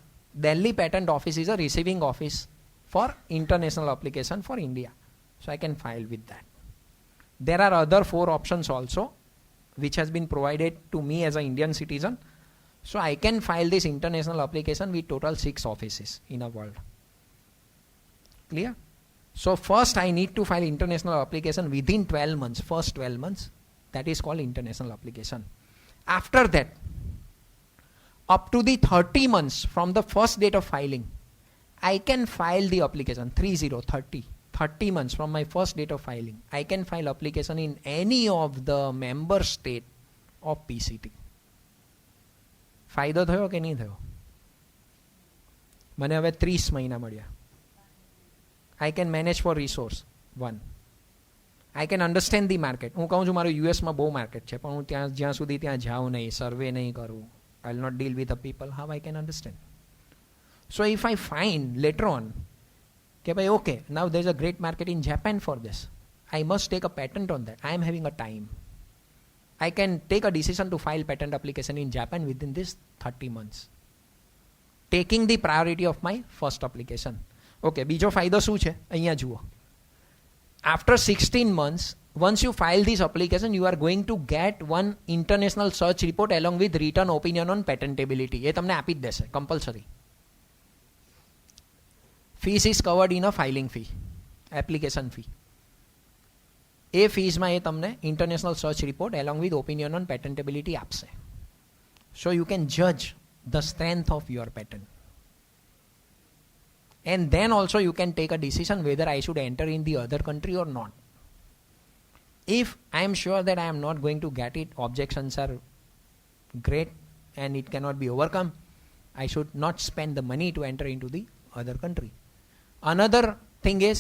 Delhi Patent Office is a receiving office for international application for India. So I can file with that. There are other 4 options also which has been provided to me as an Indian citizen. So I can file this international application with total 6 offices in a world. Clear? So first I need to file international application within 12 months, first 12 months. That is called international application. After that, up to the 30 months from the first date of filing, I can file the application, 30 months from my first date of filing. I can file application in any of the member state of PCT. ફાયદો થયો કે નહીં થયો? મને હવે 30 મહિના મળ્યા. I can manage for resource, one. I can understand the market. હું કહું છું મારું યુએસમાં બહુ માર્કેટ છે, પણ હું ત્યાં જ્યાં સુધી ત્યાં જાઉં નહીં, સર્વે નહીં કરું, I will not deal with the people, how I can understand? So if I find later on, okay, okay, now there's a great market in Japan for this, I must take a patent on that. I am having a time. I can take a decision to file patent application in Japan within this 30 months. Taking the priority of my first application. Okay, બીજો ફાયદો શું છે? અહીંયા જુઓ. After 16 months, once you file this application, you are going to get one international search report along with written opinion on patentability. એ તમને આપી જ દેશે, compulsory. Fees is covered in a filing fee, application fee. એ ફીઝમાં એ તમને international search report along with opinion on patentability આપશે. So you can જજ the strength of your patent. And then also you can take a decision whether I should enter in the other country or not. If I am sure that I am not going to get it, objections are great and it cannot be overcome, I should not spend the money to enter into the other country. Another thing is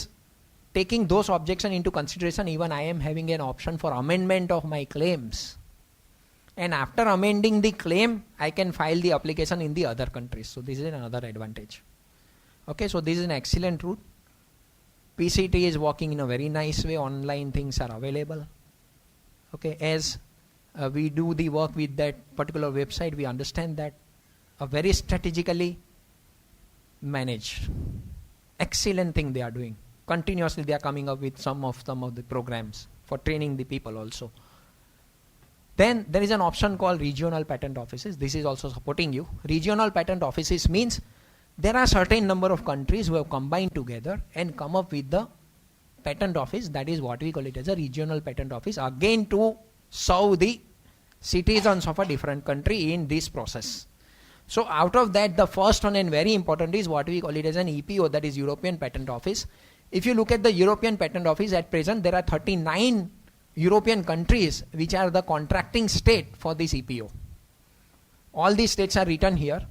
taking those objections into consideration, even I am having an option for amendment of my claims. And after amending the claim, I can file the application in the other countries. So this is another advantage. Okay, so this is an excellent route. PCT is working in a very nice way. Online things are available. Okay, as we do the work with that particular website, we understand that a very strategically managed, excellent thing they are doing. Continuously they are coming up with some of the programs for training the people also. Then there is an option called regional patent offices. This is also supporting you. Regional patent offices means there are certain number of countries who have combined together and come up with the patent office. That is what we call it as a regional patent office, again to serve the citizens of a different country in this process. So out of that, the first one and very important is what we call it as an EPO, that is European Patent Office. If you look at the European Patent Office, at present there are 39 European countries which are the contracting state for this EPO. All these states are written here.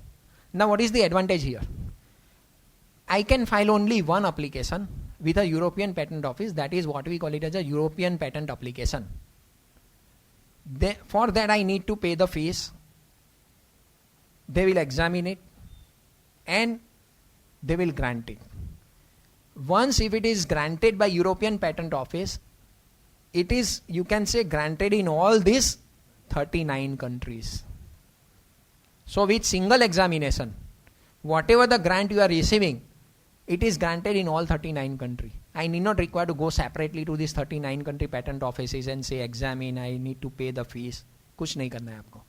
Now what is the advantage here? I can file only one application with a European Patent Office, that is what we call it as a European Patent Application. For that I need to pay the fees. They will examine it and they will grant it. Once if it is granted by European Patent Office, it is, you can say, granted in all these 39 countries. So with single examination, whatever the grant you are receiving, it is granted in all 39 countries. I need not require to go separately to these 39 country patent offices and say examine, I need to pay the fees. कुछ नहीं करना है आपको.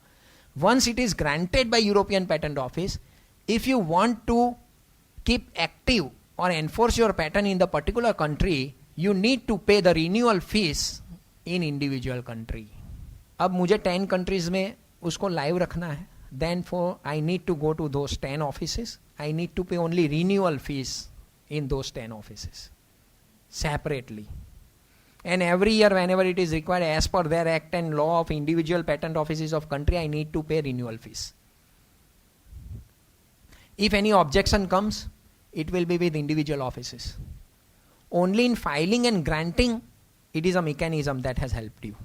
Once it is granted by European Patent Office, if you want to keep active or enforce your patent in the particular country, you need to pay the renewal fees in individual country. अब मुझे 10 countries में उसको live रखना है. Then for I need to go to those 10 offices. I need to pay only renewal fees in those 10 offices separately. And every year whenever it is required as per their act and law of individual patent offices of country, I need to pay renewal fees. If any objection comes, it will be with individual offices. Only in filing and granting, it is a mechanism that has helped you.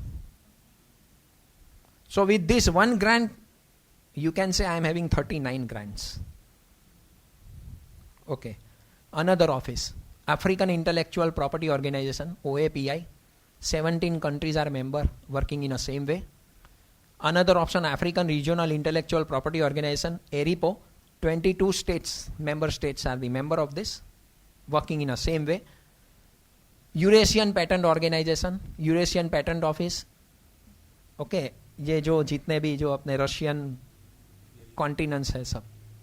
So with this one grant, you can say I am having 39 grants. Okay. Another office, African Intellectual Property Organization, OAPI. 17 countries are member working in the same way. Another option, African Regional Intellectual Property Organization, ARIPO. 22 states, member states are the member of this, working in the same way. Eurasian Patent Organization, Eurasian Patent Office. Okay, ये जो जितने भी जो अपने Russian continents है सब,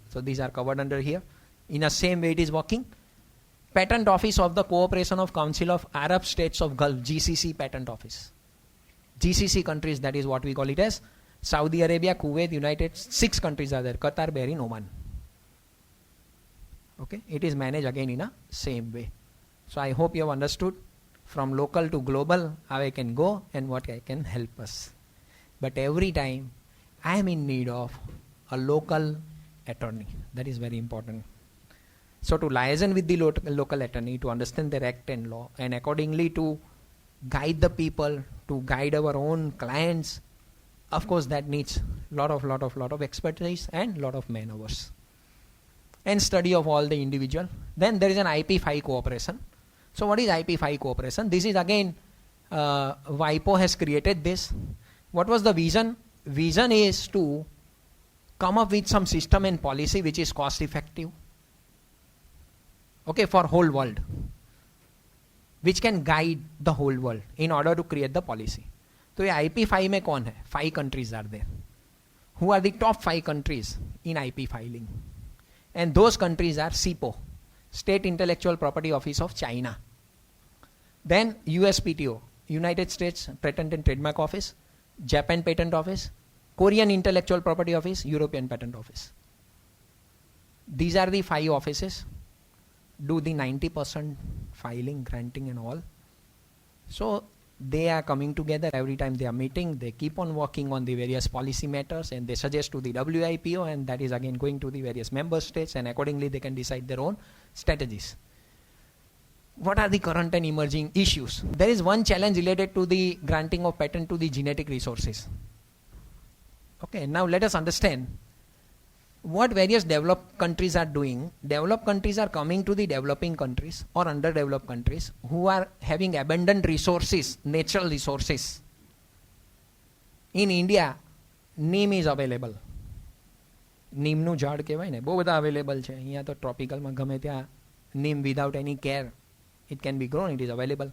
so these are covered under here. In the same way it is working. Patent Office of the Cooperation of Council of Arab States of Gulf, GCC Patent Office. GCC countries, that is what we call it as. Saudi Arabia, Kuwait, United, 6 countries are there. Qatar, Bahrain, Oman. Okay, it is managed again in a same way. So I hope you have understood from local to global how I can go and what I can help us. But every time I am in need of a local attorney. That is very important. So to liaison with the local attorney, to understand their act and law, and accordingly to guide the people, to guide our own clients, of course that needs lot of expertise and lot of man hours. And study of all the individual. Then there is an IP5 cooperation. So what is IP5 cooperation? This is again, WIPO has created this. What was the vision? Vision is to come up with some system and policy which is cost effective. Okay, for whole world. Which can guide the whole world in order to create the policy. So ये IP5 में कौन है? 5 countries are there. Who are the top 5 countries in IP filing? And those countries are SIPO, State Intellectual Property Office of China. Then USPTO, United States Patent and Trademark Office, Japan Patent Office, Korean Intellectual Property Office, European Patent Office. These are the 5 offices. Do the 90% filing, granting and all. So they are coming together every time they are meeting. They keep on working on the various policy matters and they suggest to the WIPO, and that is again going to the various member states, and accordingly they can decide their own strategies. What are the current and emerging issues? There is one challenge related to the granting of patent to the genetic resources. Okay, now let us understand what various developed countries are doing. Developed countries are coming to the developing countries or underdeveloped countries who are having abundant resources, natural resources. In India, neem is available. નીમનું ઝાડ કહેવાય ને, બહુ બધા available છે અહીંયા તો ટ્રોપિકલમાં ગમે ત્યાં નીમ without any care it can be grown, it is available.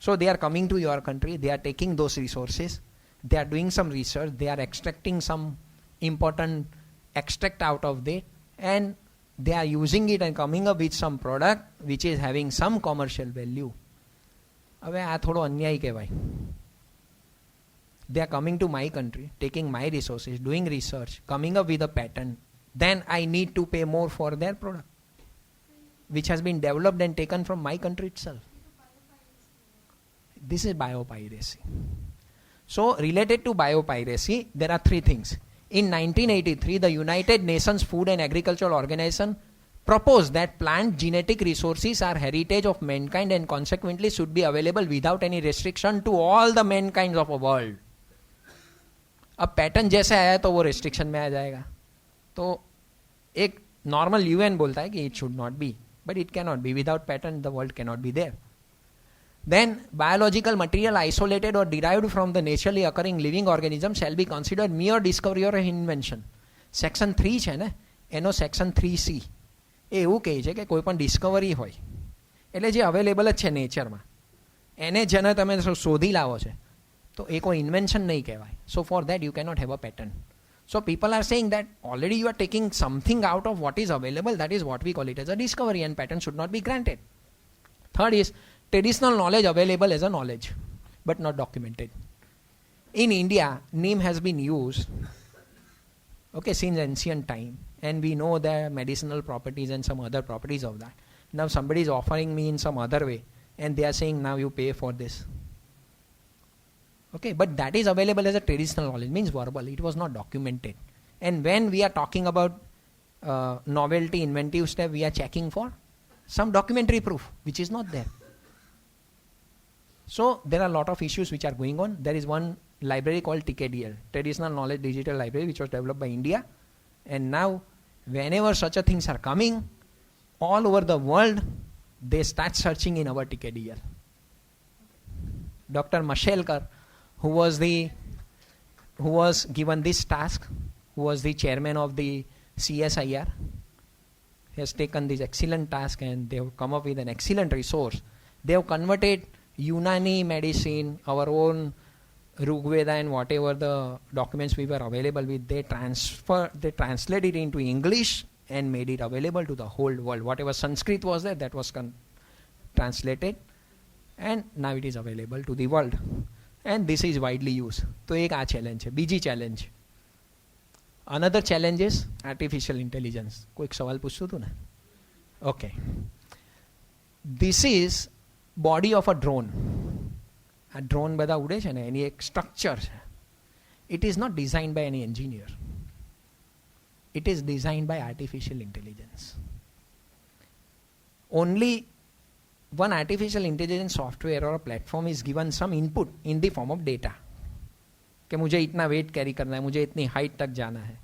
So they are coming to your country, they are taking those resources, they are doing some research, they are extracting some important extract out of it, and they are using it and coming up with some product which is having some commercial value. હવે આ થોડો અન્યાય કહેવાય. They are coming to my country, taking my resources, doing research, coming up with a patent. Then I need to pay more for their product, which has been developed and taken from my country itself. This is biopiracy. So related to biopiracy, there are 3 things. In 1983, the United Nations Food and Agricultural Organization proposed that plant genetic resources are heritage of mankind and consequently should be available without any restriction to all the mankind of the world. अब pattern जैसे आया तो वो restriction में आ जाएगा. तो एक normal UN बोलता है कि it should not be, but it can not be. Without pattern the world can not be there. Then biological material isolated or derived from the naturally occurring living organism shall be considered mere discovery or invention. Section 3 છે ને, એનો Section 3C એ એવું કહે છે કે કોઈ પણ Discovery હોય એટલે જે અવેલેબલ જ છે નેચરમાં એને જેને તમે શોધી લાવો છે તો એ કોઈ ઇન્વેન્શન નહીં કહેવાય. So for that you cannot have a pattern. So people are saying that already you are taking something out of what is available, that is what we call it as a discovery, and patent should not be granted. Third is traditional knowledge available as a knowledge but not documented. In India, neem has been used since ancient time, and we know the medicinal properties and some other properties of that. Now somebody is offering me in some other way and they are saying now you pay for this. But that is available as a traditional knowledge, means verbal, it was not documented. And when we are talking about novelty, inventive step, we are checking for some documentary proof which is not there. So there are a lot of issues which are going on. There is one library called TKDL, Traditional Knowledge Digital Library, which was developed by India. And now whenever such a things are coming, all over the world, they start searching in our TKDL. Dr. Mashelkar, who was given this task, who was the chairman of the CSIR, has taken this excellent task and they have come up with an excellent resource. They have converted Unani medicine, our own Rigveda and whatever the documents we were available with, they translated it into English and made it available to the whole world. Whatever Sanskrit was there, that was translated, and now it is available to the world. And this is widely used. તો એક આ challenge છે. બીજી challenge Another challenge is artificial intelligence. કોઈક સવાલ પૂછતું હતું ને? Okay. This is body of a drone. આ ડ્રોન બધા ઉડે છે ને એની એક સ્ટ્રક્ચર છે. It is not designed by any engineer. It is designed by artificial intelligence. Only one artificial intelligence software or a platform is given some input in the form of data. कि मुझे इतना wait carry करना है, मुझे इतनी height तक जाना है,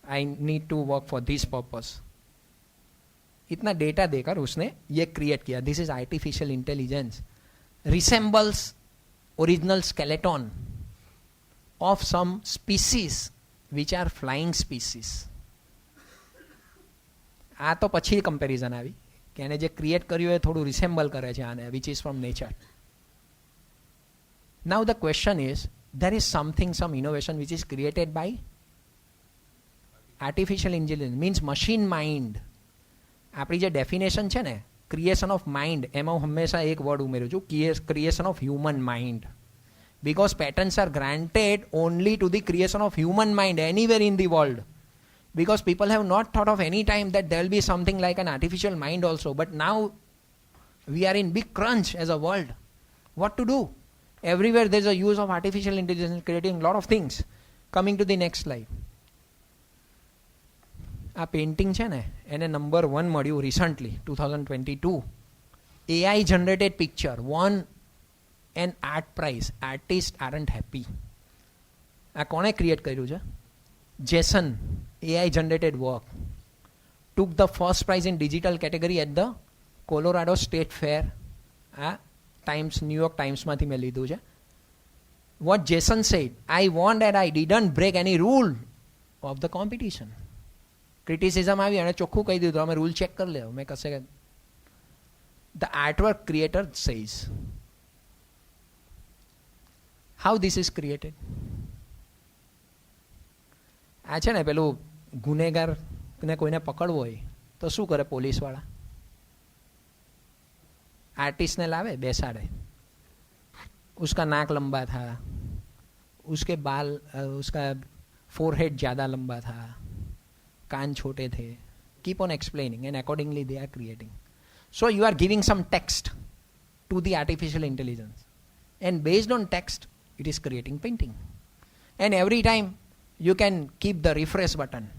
I need to work for this purpose. इतना डेटा देकर उसने ये क्रिएट किया. This is artificial intelligence. Resembles original skeleton of some species which are flying species. આ તો પછી કમ્પેરિઝન આવી કે એને જે ક્રિએટ કર્યું એ થોડું રિસેમ્બલ કરે છે આને, which is from nature. Now the question is, there is something, some innovation which is created by artificial intelligence, means machine mind. આપણી જે ડેફિનેશન છે ને ક્રિએશન ઓફ માઇન્ડ, એમાં હું હંમેશા એક વર્ડ ઉમેરું છું, creation of human mind. Because patents are granted only to the creation of human mind anywhere in the world. Because people have not thought of any time that there will be something like an artificial mind also. But now we are in big crunch as a world. What to do? Everywhere there is a use of artificial intelligence creating a lot of things. Coming to the next slide. આ painting છે ને એને number 1 મળ્યું recently 2022. AI generated picture won an art prize. Artists aren't happy. આ કોણે create કર્યું છે? Jason. AI generated work took the first prize in digital category at the Colorado State Fair. આ ટાઈમ્સ, ન્યુયોર્ક ટાઈમ્સમાંથી મેં લીધું છે. What Jason said, I won and I didn't break any rule of the competition. Criticism આવી અને ચોખ્ખું કહી દીધું, અમે રૂલ ચેક કરી લેવો. મેં કશે the artwork creator says. How this is created? આ છે ને પેલું ગુનેગારને કોઈને પકડવો હોય તો શું કરે પોલીસવાળા? आर्टिस्ट ने लावे, बेसाड़े, उसका नाक लंबा था, उसके बाल, उसका फोरहेड ज़्यादा लंबा था, कान छोटे थे. Keep on explaining and accordingly they are creating. So you are giving some text to the artificial intelligence and based on text it is creating painting. And every time you can keep the refresh button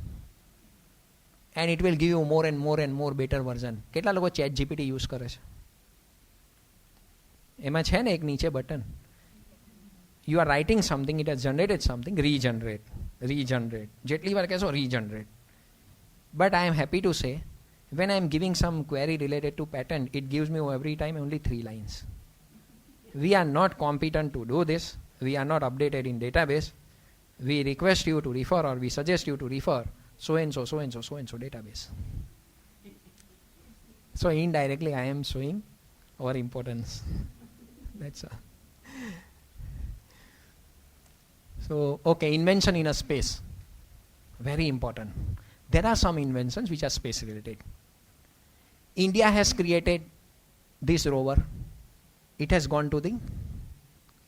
and it will give you more and more and more better version. કેટલા લોકો chat GPT use કરે છે? એમાં છે ને એક નીચે button, you are writing something, it has generated something, regenerate. જેટલી વાર કહેશો regenerate. But I am happy to say, when I am giving some query related to patent, it gives me every time only 3 lines. We are not competent to do this. We are not updated in database. We request you to refer or we suggest you to refer so and so, so and so, so and so database. So indirectly I am showing our importance. That's all. So, okay, invention in a space. Very important. There are some inventions which are space related. India has created this rover. It has gone to the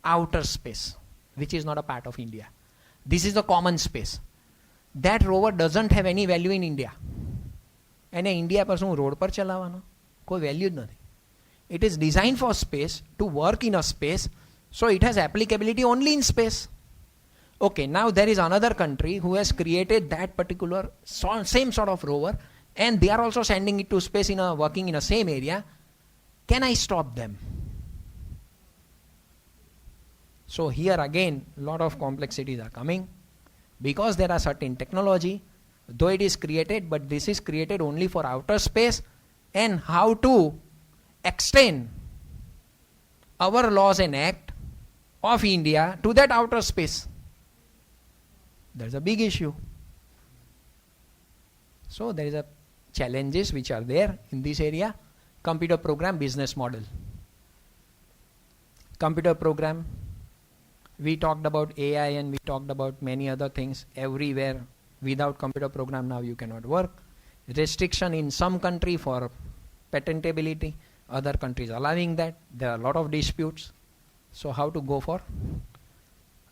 outer space, which is not a part of India. This is the common space. That rover doesn't have any value in India. એને India પર શું road પર ચલાવવાનો? કોઈ value જ નથી. It is designed for space, to work in a space, so it has applicability only in space. Okay, now there is another country who has created that particular same sort of rover and they are also sending it to space in a working in a same area. Can I stop them? So here again lot of complexities are coming because there are certain technology, though it is created, but this is created only for outer space, and how to extend our laws and act of India to that outer space. There's a big issue. So there is a challenges which are there in this area. Computer program business model. Computer program, we talked about AI and we talked about many other things. Everywhere without computer program now you cannot work. Restriction in some country for patentability, other countries allowing that. There are a lot of disputes. So how to go for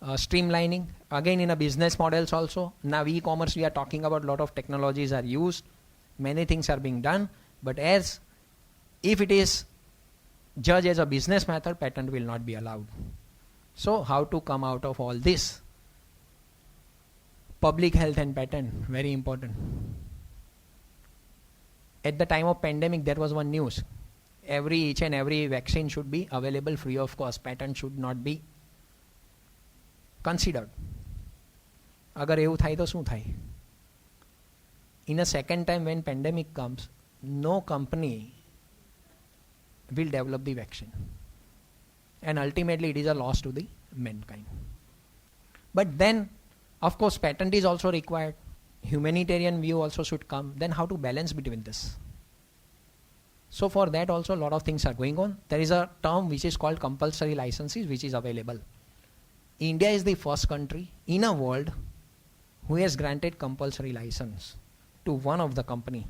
streamlining. Again, in a business models also. Now e-commerce, we are talking about a lot of technologies are used. Many things are being done. But as if it is judged as a business method, patent will not be allowed. So how to come out of all this? Public health and patent, very important. At the time of pandemic, there was one news. Each and every vaccine should be available free of cost. Patent should not be considered. अगर એવું થાય તો શું થાય? In a second time when pandemic comes, no company will develop the vaccine. And ultimately it is a loss to the mankind. But then, of course, patent is also required. Humanitarian view also should come. Then how to balance between this? So for that also a lot of things are going on. There is a term which is called compulsory licenses which is available. India is the first country in a world who has granted compulsory license to one of the company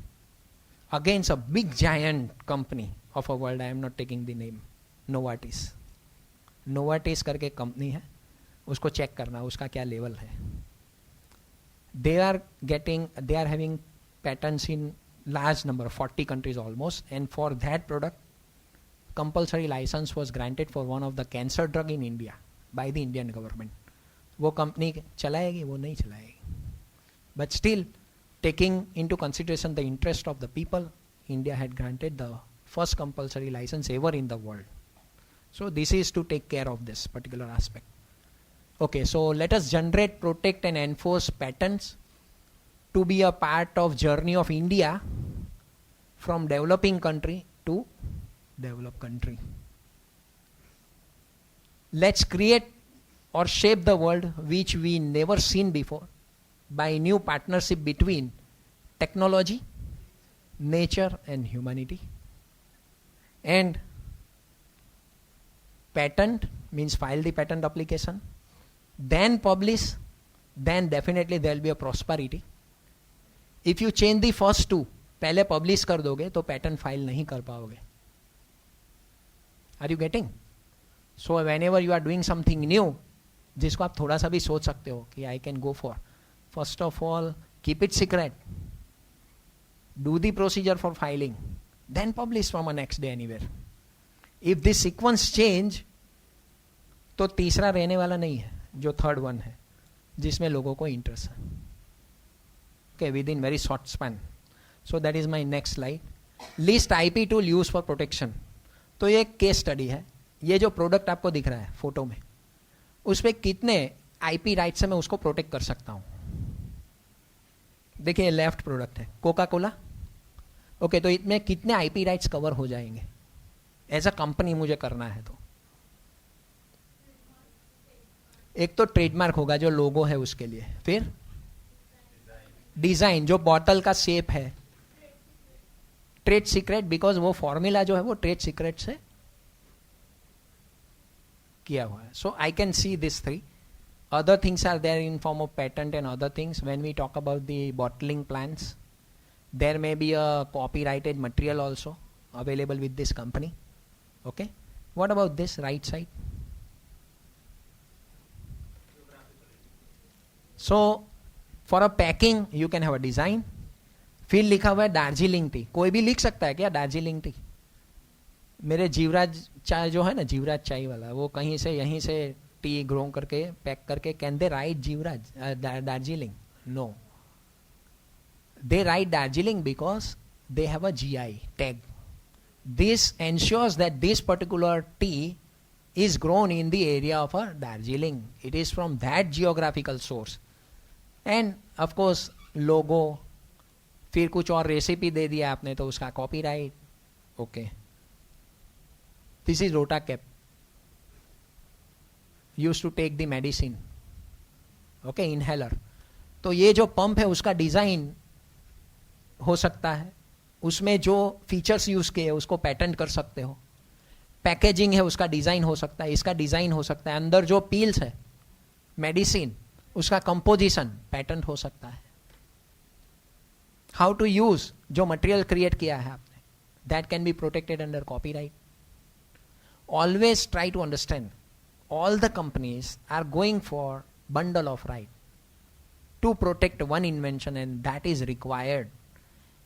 against a big giant company of a world. I am not taking the name. Novartis. Novartis करके company है, उसको check करना उसका क्या level है. They are having patents in large number, 40 countries almost, and for that product, compulsory license was granted for one of the cancer drug in India by the Indian government. वो company चलाएगी, वो नहीं चलाएगी. But still, taking into consideration the interest of the people, India had granted the first compulsory license ever in the world. So this is to take care of this particular aspect. Okay, so let us generate, protect and enforce patents to be a part of journey of India from developing country to developed country. Let's create or shape the world which we never seen before by new partnership between technology, nature and humanity. And patent means file the patent application, then publish, then definitely there will be a prosperity. If you change the first two, पहले publish कर दोगे तो patent file नहीं कर पाओगे. Are you getting? So whenever you are doing something new, जिसको आप थोड़ा सा भी सोच सकते हो कि I can go for, first of all, keep it secret. Do the procedure for filing, then publish from a next day anywhere. If this sequence change, तो तीसरा रहने वाला नहीं है, जो थर्ड वन है, जिसमें लोगों को इंटरेस्ट है. Okay, within very short span. So that is my next slide. List IP tool used for protection. तो ये केस स्टडी है. ये जो प्रोडक्ट आपको दिख रहा है फोटो में, उस पर कितने IP राइट से मैं उसको प्रोटेक्ट कर सकता हूँ. देखिए लेफ्ट प्रोडक्ट है कोका कोला. ओके, तो इसमें कितने IP राइट्स कवर हो जाएंगे एज अ कंपनी मुझे करना है. तो एक तो ट्रेडमार्क होगा जो लोगो है उसके लिए, फिर डिजाइन जो बॉटल का शेप है, ट्रेड सीक्रेट बिकॉज वो फॉर्मूला जो है वो ट्रेड सीक्रेट से किया हुआ है. So I can see this three. Other things are there in form of patent and other things. When we talk about the bottling plants, there may be a copyrighted material also available with this company. Okay, what about this right side? So for a packing you can have a design. फिर लिखा हुआ है Darjeeling T. कोई भी लिख सकता है क्या दार्जिलिंग टी? मेरे जीवराज चाय जो है ना, जीवराज चाय वाला, वो कहीं से यहीं से टी ग्रो करके पैक करके, can they write Jeevraj Darjeeling? No. They write Darjeeling because they have a GI tag. This ensures that this particular tea is grown in the area of a Darjeeling. It is from that geographical source. And of course logo, फिर कुछ और recipe दे दिया आपने तो उसका copyright. Okay, this is Rotacap, used to take the medicine. Okay, inhaler. तो ये जो पंप है उसका डिजाइन हो सकता है, उसमें जो फीचर्स यूज किए उसको पेटेंट कर सकते हो. पैकेजिंग है उसका डिजाइन हो सकता है, इसका डिजाइन हो सकता है. अंदर जो पील्स है मेडिसिन उसका कंपोजिशन पेटेंट हो सकता है. हाउ टू यूज जो मटेरियल क्रिएट किया है आपने, that can be protected under copyright. Always try to understand all the companies are going for bundle of right to protect one invention, and that is required.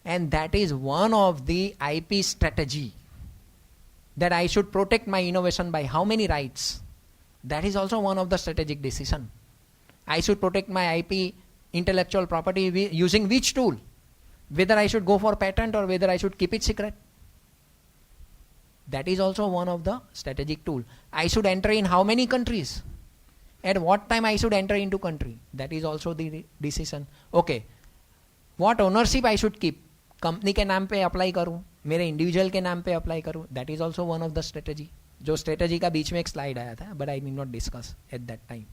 And that is one of the IP strategy, that I should protect my innovation by how many rights. That is also one of the strategic decision. I should protect my IP intellectual property using which tool, whether I should go for patent or whether I should keep it secret. That is also one of the strategic tool. I should enter in how many countries, at what time I should enter into country. That is also the decision. Okay, what ownership I should keep, company के नाम पे apply करूं, मेरे individual के नाम पे apply करूं. That is also one of the strategy. जो स्ट्रेटेजी का बीच में एक स्लाइड आया था, but I need not discuss at that time.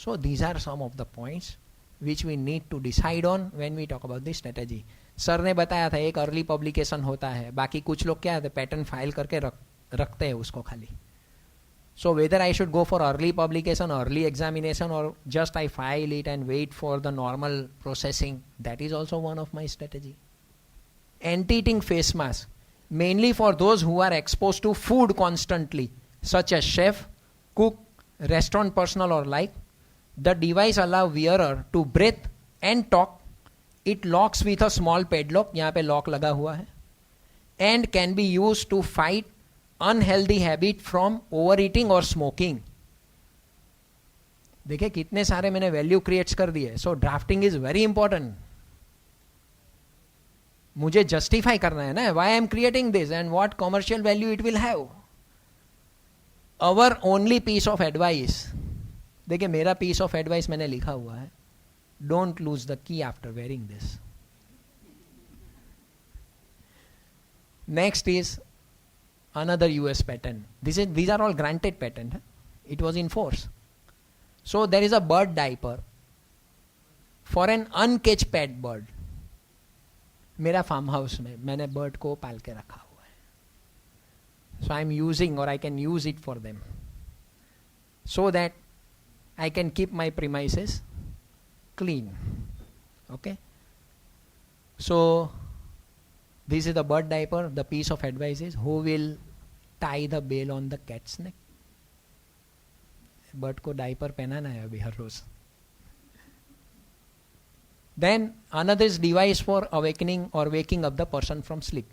So these are some of the points which we need to decide on when we talk about the strategy. Sir ने बताया था एक अर्ली पब्लिकेशन होता है, बाकी कुछ लोग क्या है पैटर्न फाइल करके रखते हैं उसको खाली. So whether I should go for early publication, early examination, or just I file it and wait for the normal processing, that is also one of my strategy. Anti-itching face mask, mainly for those who are exposed to food constantly, such as chef, cook, restaurant personnel or like. The device allow wearer to breathe and talk. It locks with a small padlock, यहाँ पे lock लगा हुआ है, and can be used to fight unhealthy habit from overeating or smoking. देखिए कितने सारे मैंने value creates कर दिए. So drafting is very important. मुझे जस्टिफाई करना है ना, why I am creating this and what commercial value it will have. Our only piece of advice, देखिए मेरा पीस ऑफ एडवाइस मैंने लिखा हुआ है, don't lose the key after wearing this. Next is another US patent. These are all granted patent. It was in force. So there is a bird diaper for an uncaged pet bird. मेरा farm house में मैंने bird को पाल के रखा हुआ है. So I am using, or I can use it for them, so that I can keep my premises clean. Okay. So this is the bird diaper. The piece of advice is, who will tie the bell on the cat's neck? Bird को diaper पहनाना है अभी हर रोज. Then another is device for awakening or waking up the person from sleep.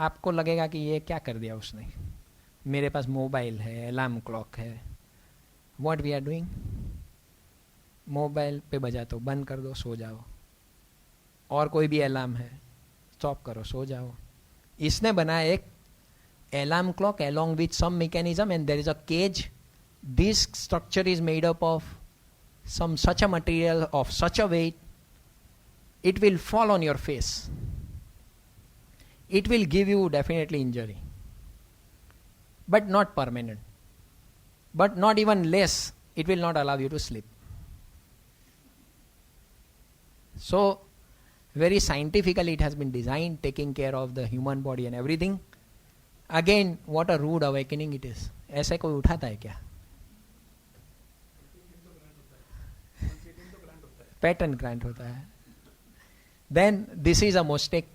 आपको लगेगा कि ये क्या कर दिया उसने. मेरे पास मोबाइल है, अलार्म क्लॉक है. What we are doing? Mobile पे बजा तो बंद कर दो, सो जाओ. और कोई भी अलार्म है, स्टॉप करो, सो जाओ. इसने बनाया एक alarm clock along with some mechanism, and there is a cage. This structure is made up of some such a material of such a weight, it will fall on your face. It will give you definitely injury, but not permanent, but not even less. It will not allow you to sleep. So very scientifically it has been designed, taking care of the human body and everything. Again, what a rude awakening it is. ऐसे कोई उठाता है क्या? Pattern grant होता है. Then this is a mistake.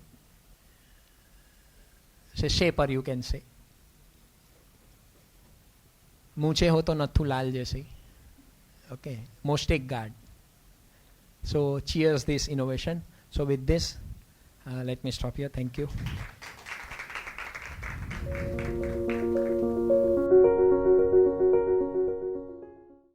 Say shaper, you can say. मूछे हो तो नथु लाल जैसे. Okay, mistake guard. So cheers this innovation. So with this, let me stop here. Thank you.